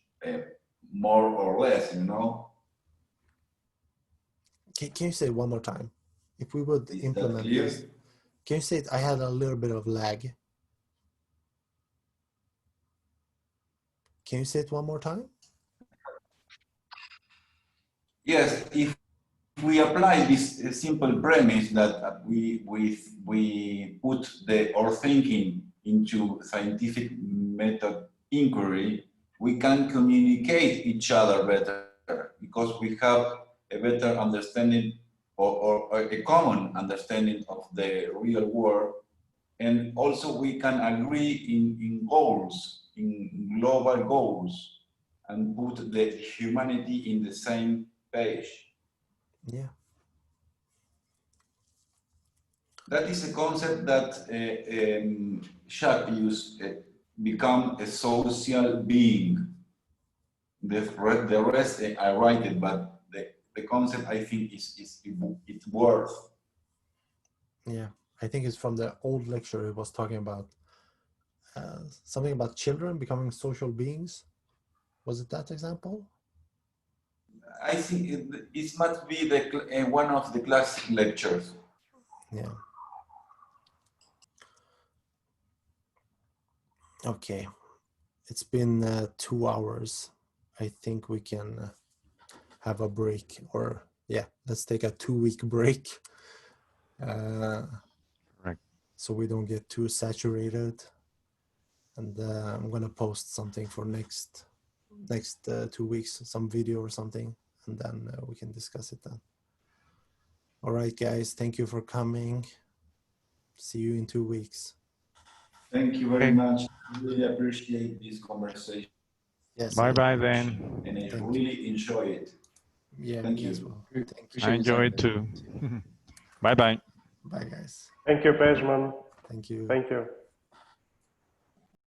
more or less, you know. Can you say it one more time? If we would implement this. Can you say it? I had a little bit of lag. Can you say it one more time? Yes, if we apply this simple premise that we put our thinking into scientific method inquiry, we can communicate each other better because we have a better understanding or a common understanding of the real world. And also we can agree in goals, in global goals, and put the humanity in the same page. Yeah. That is a concept that Jacque used, become a social being. The rest I write it, but the concept I think it's worth. Yeah, I think it's from the old lecture. It was talking about something about children becoming social beings. Was it that example? I think it must be one of the classic lectures. Yeah. Okay. It's been 2 hours. I think we can have a break, or yeah, let's take a 2-week break. Right. So we don't get too saturated. And I'm gonna post something for next 2 weeks, some video or something, and then we can discuss it then. All right, guys, thank you for coming. See you in 2 weeks. Thank you very Okay. much. Really appreciate this conversation, Yes. Bye-bye then. and I Thank really enjoy it. Yeah, Thank me you. as well. Thank you. Appreciate I your enjoy time, it too. guys. Bye-bye. Bye, guys. Thank you, Pejman. Thank you. Thank you.